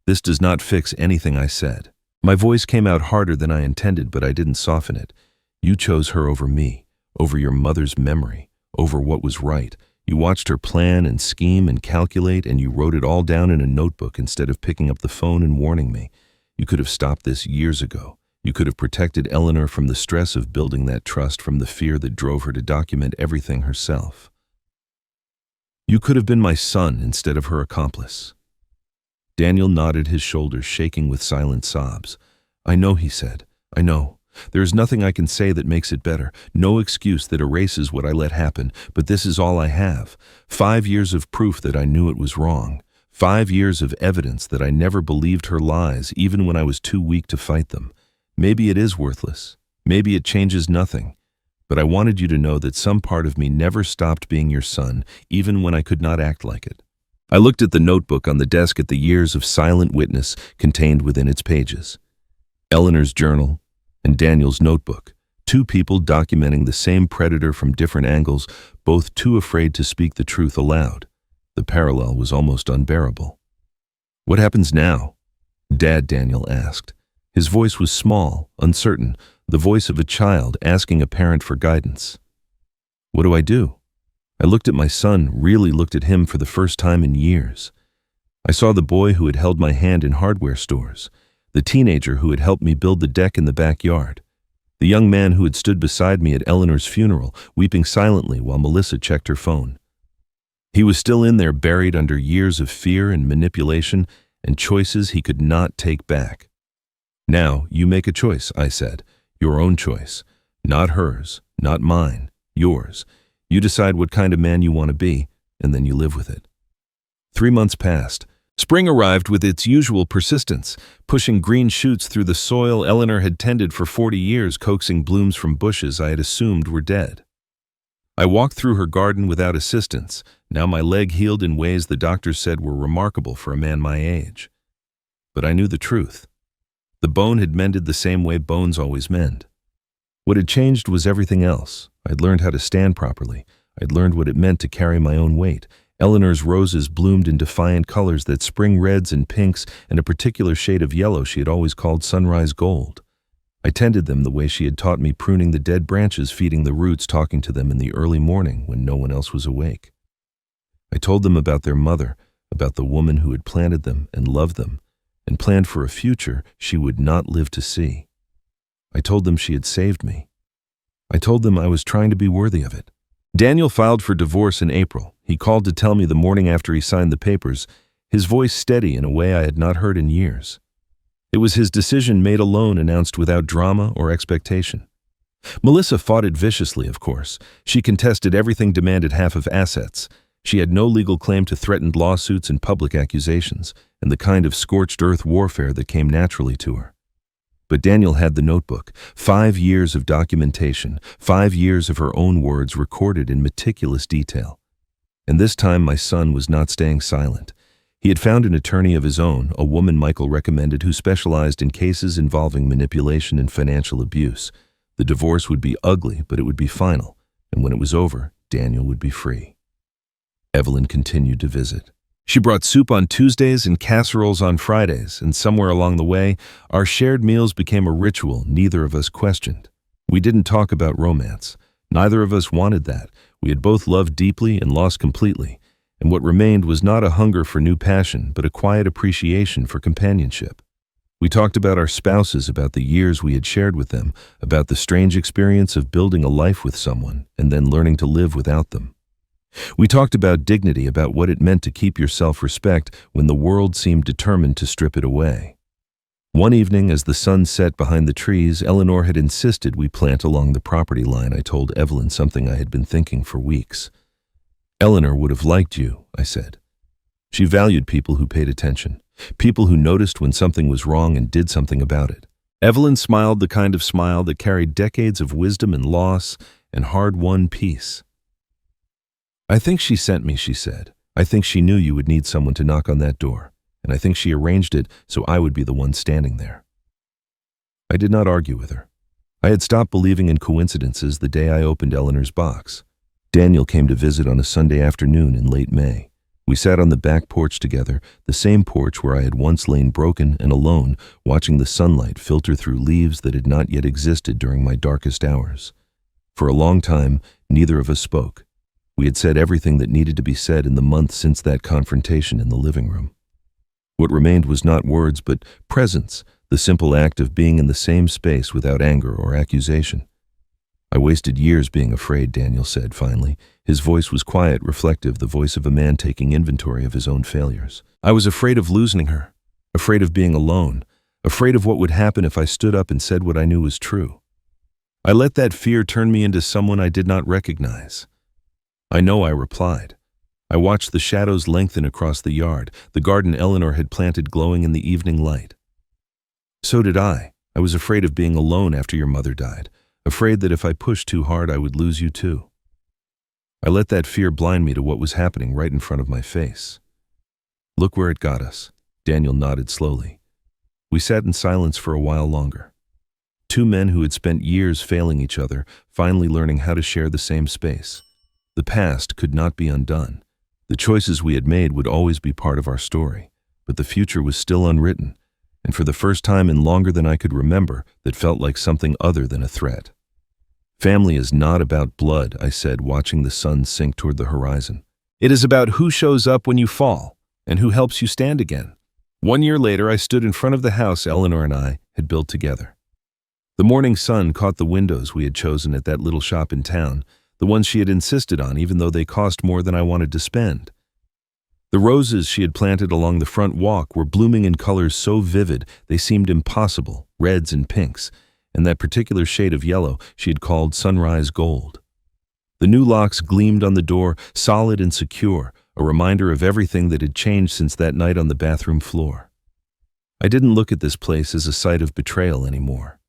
This does not fix anything I said. My voice came out harder than I intended, but I didn't soften it. You chose her over me, over your mother's memory, over what was right. You watched her plan and scheme and calculate, and you wrote it all down in a notebook instead of picking up the phone and warning me. You could have stopped this years ago. You could have protected Eleanor from the stress of building that trust, from the fear that drove her to document everything herself. You could have been my son instead of her accomplice. Daniel nodded, his shoulders shaking with silent sobs. I know, he said. I know. There is nothing I can say that makes it better, no excuse that erases what I let happen, but this is all I have. 5 years of proof that I knew it was wrong. 5 years of evidence that I never believed her lies, even when I was too weak to fight them. Maybe it is worthless. Maybe it changes nothing. But I wanted you to know that some part of me never stopped being your son, even when I could not act like it. I looked at the notebook on the desk, at the years of silent witness contained within its pages. Eleanor's journal and Daniel's notebook, 2 people documenting the same predator from different angles, both too afraid to speak the truth aloud. The parallel was almost unbearable. What happens now? Dad, Daniel asked. His voice was small, uncertain, the voice of a child asking a parent for guidance. What do I do? I looked at my son, really looked at him for the first time in years. I saw the boy who had held my hand in hardware stores, the teenager who had helped me build the deck in the backyard, the young man who had stood beside me at Eleanor's funeral, weeping silently while Melissa checked her phone. He was still in there, buried under years of fear and manipulation and choices he could not take back. Now, you make a choice, I said. Your own choice. Not hers, not mine, yours. You decide what kind of man you want to be, and then you live with it. 3 months passed. Spring arrived with its usual persistence, pushing green shoots through the soil Eleanor had tended for 40 years, coaxing blooms from bushes I had assumed were dead. I walked through her garden without assistance. Now my leg healed in ways the doctors said were remarkable for a man my age. But I knew the truth. The bone had mended the same way bones always mend. What had changed was everything else. I'd learned how to stand properly. I'd learned what it meant to carry my own weight. Eleanor's roses bloomed in defiant colors, that spring reds and pinks, and a particular shade of yellow she had always called sunrise gold. I tended them the way she had taught me, pruning the dead branches, feeding the roots, talking to them in the early morning when no one else was awake. I told them about their mother, about the woman who had planted them and loved them, and planned for a future she would not live to see. I told them she had saved me. I told them I was trying to be worthy of it. Daniel filed for divorce in April. He called to tell me the morning after he signed the papers, his voice steady in a way I had not heard in years. It was his decision, made alone, announced without drama or expectation. Melissa fought it viciously, of course. She contested everything, demanded half of assets. She had no legal claim to threatened lawsuits and public accusations, and the kind of scorched earth warfare that came naturally to her. But Daniel had the notebook, 5 years of documentation, 5 years of her own words recorded in meticulous detail. And this time my son was not staying silent. He had found an attorney of his own, a woman Michael recommended, who specialized in cases involving manipulation and financial abuse. The divorce would be ugly, but it would be final, and when it was over, Daniel would be free. Evelyn continued to visit. She brought soup on Tuesdays and casseroles on Fridays, and somewhere along the way, our shared meals became a ritual neither of us questioned. We didn't talk about romance. Neither of us wanted that. We had both loved deeply and lost completely, and what remained was not a hunger for new passion, but a quiet appreciation for companionship. We talked about our spouses, about the years we had shared with them, about the strange experience of building a life with someone and then learning to live without them. We talked about dignity, about what it meant to keep your self-respect when the world seemed determined to strip it away. One evening, as the sun set behind the trees, Eleanor had insisted we plant along the property line. I told Evelyn something I had been thinking for weeks. Eleanor would have liked you, I said. She valued people who paid attention, people who noticed when something was wrong and did something about it. Evelyn smiled, the kind of smile that carried decades of wisdom and loss and hard-won peace. "I think she sent me," she said. "I think she knew you would need someone to knock on that door, and I think she arranged it so I would be the one standing there." I did not argue with her. I had stopped believing in coincidences the day I opened Eleanor's box. Daniel came to visit on a Sunday afternoon in late May. We sat on the back porch together, the same porch where I had once lain broken and alone, watching the sunlight filter through leaves that had not yet existed during my darkest hours. For a long time, neither of us spoke. We had said everything that needed to be said in the months since that confrontation in the living room. What remained was not words, but presence, the simple act of being in the same space without anger or accusation. "I wasted years being afraid," Daniel said finally. His voice was quiet, reflective, the voice of a man taking inventory of his own failures. "I was afraid of losing her, afraid of being alone, afraid of what would happen if I stood up and said what I knew was true. I let that fear turn me into someone I did not recognize." "I know," I replied. I watched the shadows lengthen across the yard, the garden Eleanor had planted glowing in the evening light. "So did I. I was afraid of being alone after your mother died, afraid that if I pushed too hard I would lose you too. I let that fear blind me to what was happening right in front of my face." "Look where it got us." Daniel nodded slowly. We sat in silence for a while longer. Two men who had spent years failing each other, finally learning how to share the same space. The past could not be undone. The choices we had made would always be part of our story, but the future was still unwritten, and for the first time in longer than I could remember, that felt like something other than a threat. "Family is not about blood," I said, watching the sun sink toward the horizon. "It is about who shows up when you fall, and who helps you stand again." 1 year later, I stood in front of the house Eleanor and I had built together. The morning sun caught the windows we had chosen at that little shop in town, the ones she had insisted on even though they cost more than I wanted to spend. The roses she had planted along the front walk were blooming in colors so vivid they seemed impossible, reds and pinks, and that particular shade of yellow she had called sunrise gold. The new locks gleamed on the door, solid and secure, a reminder of everything that had changed since that night on the bathroom floor. I didn't look at this place as a site of betrayal anymore.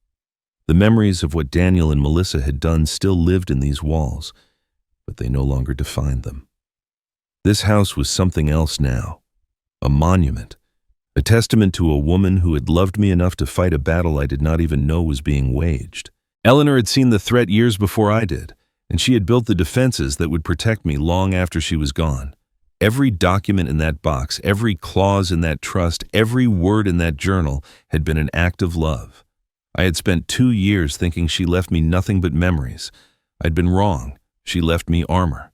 The memories of what Daniel and Melissa had done still lived in these walls, but they no longer defined them. This house was something else now, a monument, a testament to a woman who had loved me enough to fight a battle I did not even know was being waged. Eleanor had seen the threat years before I did, and she had built the defenses that would protect me long after she was gone. Every document in that box, every clause in that trust, every word in that journal had been an act of love. I had spent 2 years thinking she left me nothing but memories. I'd been wrong. She left me armor.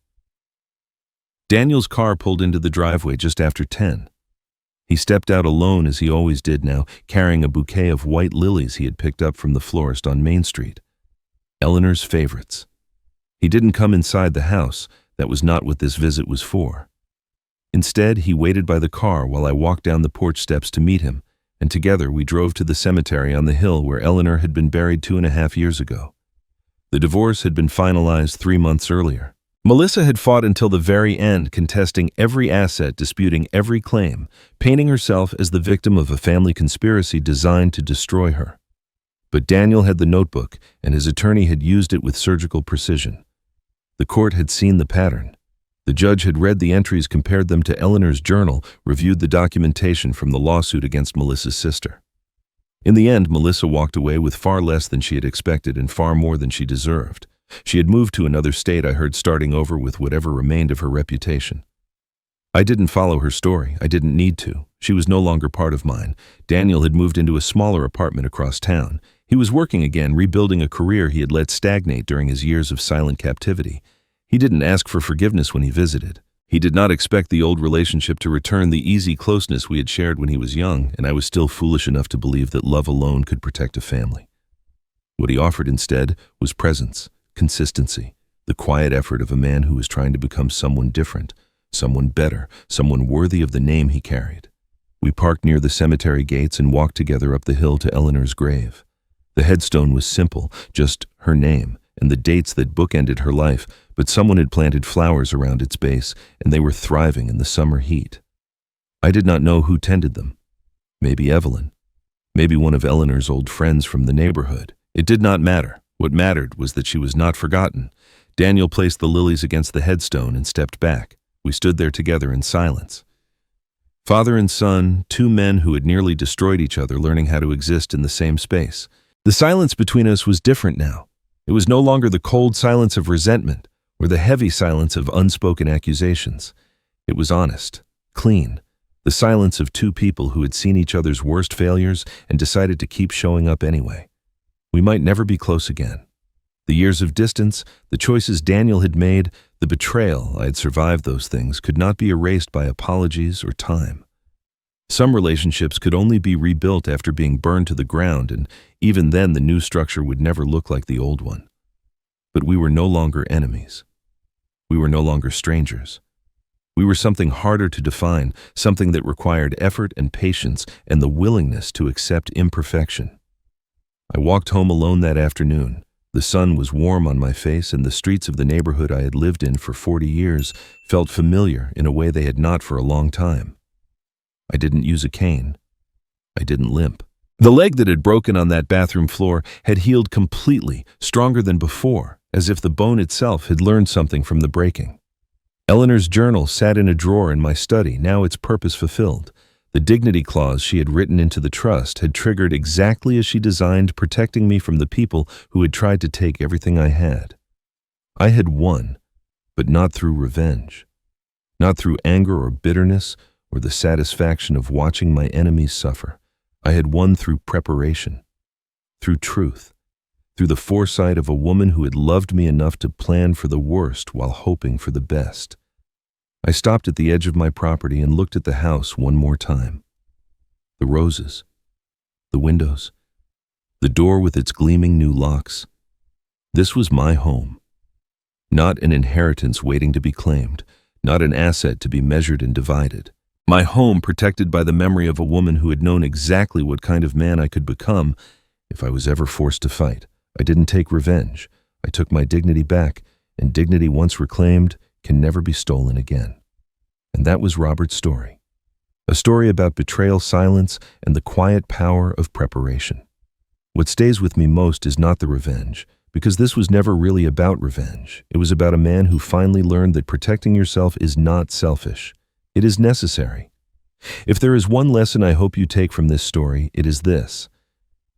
Daniel's car pulled into the driveway just after 10. He stepped out alone as he always did now, carrying a bouquet of white lilies he had picked up from the florist on Main Street. Eleanor's favorites. He didn't come inside the house. That was not what this visit was for. Instead, he waited by the car while I walked down the porch steps to meet him, and together we drove to the cemetery on the hill where Eleanor had been buried 2.5 years ago. The divorce had been finalized 3 months earlier. Melissa had fought until the very end, contesting every asset, disputing every claim, painting herself as the victim of a family conspiracy designed to destroy her. But Daniel had the notebook, and his attorney had used it with surgical precision. The court had seen the pattern. The judge had read the entries, compared them to Eleanor's journal, reviewed the documentation from the lawsuit against Melissa's sister. In the end, Melissa walked away with far less than she had expected and far more than she deserved. She had moved to another state, I heard, starting over with whatever remained of her reputation. I didn't follow her story. I didn't need to. She was no longer part of mine. Daniel had moved into a smaller apartment across town. He was working again, rebuilding a career he had let stagnate during his years of silent captivity. He didn't ask for forgiveness when he visited. He did not expect the old relationship to return, the easy closeness we had shared when he was young, and I was still foolish enough to believe that love alone could protect a family. What he offered instead was presence, consistency, the quiet effort of a man who was trying to become someone different, someone better, someone worthy of the name he carried. We parked near the cemetery gates and walked together up the hill to Eleanor's grave. The headstone was simple, just her name and the dates that bookended her life, but someone had planted flowers around its base, and they were thriving in the summer heat. I did not know who tended them. Maybe Evelyn. Maybe one of Eleanor's old friends from the neighborhood. It did not matter. What mattered was that she was not forgotten. Daniel placed the lilies against the headstone and stepped back. We stood there together in silence. Father and son, two men who had nearly destroyed each other, learning how to exist in the same space. The silence between us was different now. It was no longer the cold silence of resentment or the heavy silence of unspoken accusations. It was honest, clean, the silence of two people who had seen each other's worst failures and decided to keep showing up anyway. We might never be close again. The years of distance, the choices Daniel had made, the betrayal I had survived, those things could not be erased by apologies or time. Some relationships could only be rebuilt after being burned to the ground, and even then the new structure would never look like the old one. But we were no longer enemies. We were no longer strangers. We were something harder to define, something that required effort and patience and the willingness to accept imperfection. I walked home alone that afternoon. The sun was warm on my face, and the streets of the neighborhood I had lived in for 40 years felt familiar in a way they had not for a long time. I didn't use a cane. I didn't limp. The leg that had broken on that bathroom floor had healed completely, stronger than before, as if the bone itself had learned something from the breaking. Eleanor's journal sat in a drawer in my study, now its purpose fulfilled. The dignity clause she had written into the trust had triggered exactly as she designed, protecting me from the people who had tried to take everything I had. I had won, but not through revenge. Not through anger or bitterness or the satisfaction of watching my enemies suffer. I had won through preparation, through truth, through the foresight of a woman who had loved me enough to plan for the worst while hoping for the best. I stopped at the edge of my property and looked at the house one more time. The roses, the windows, the door with its gleaming new locks. This was my home. Not an inheritance waiting to be claimed, not an asset to be measured and divided. My home protected by the memory of a woman who had known exactly what kind of man I could become if I was ever forced to fight. I didn't take revenge. I took my dignity back, and dignity once reclaimed can never be stolen again. And that was Robert's story. A story about betrayal, silence, and the quiet power of preparation. What stays with me most is not the revenge, because this was never really about revenge. It was about a man who finally learned that protecting yourself is not selfish. It is necessary. If there is one lesson I hope you take from this story, it is this.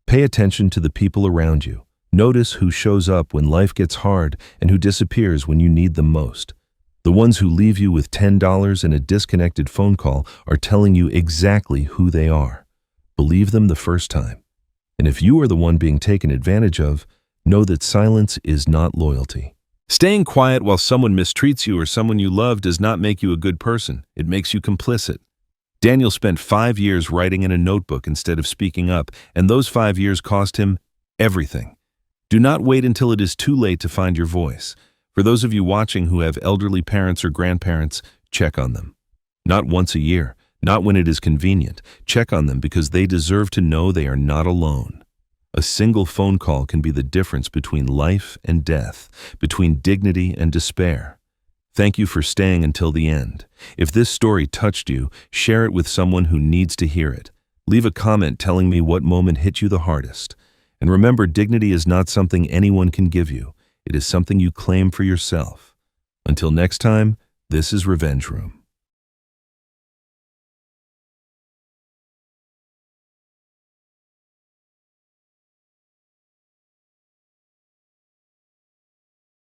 Pay attention to the people around you. Notice who shows up when life gets hard and who disappears when you need them most. The ones who leave you with $10 and a disconnected phone call are telling you exactly who they are. Believe them the first time. And if you are the one being taken advantage of, know that silence is not loyalty. Staying quiet while someone mistreats you or someone you love does not make you a good person. It makes you complicit. Daniel spent 5 years writing in a notebook instead of speaking up, and those 5 years cost him everything. Do not wait until it is too late to find your voice. For those of you watching who have elderly parents or grandparents, check on them. Not once a year, not when it is convenient. Check on them because they deserve to know they are not alone. A single phone call can be the difference between life and death, between dignity and despair. Thank you for staying until the end. If this story touched you, share it with someone who needs to hear it. Leave a comment telling me what moment hit you the hardest. And remember, dignity is not something anyone can give you. It is something you claim for yourself. Until next time, this is Revenge Room.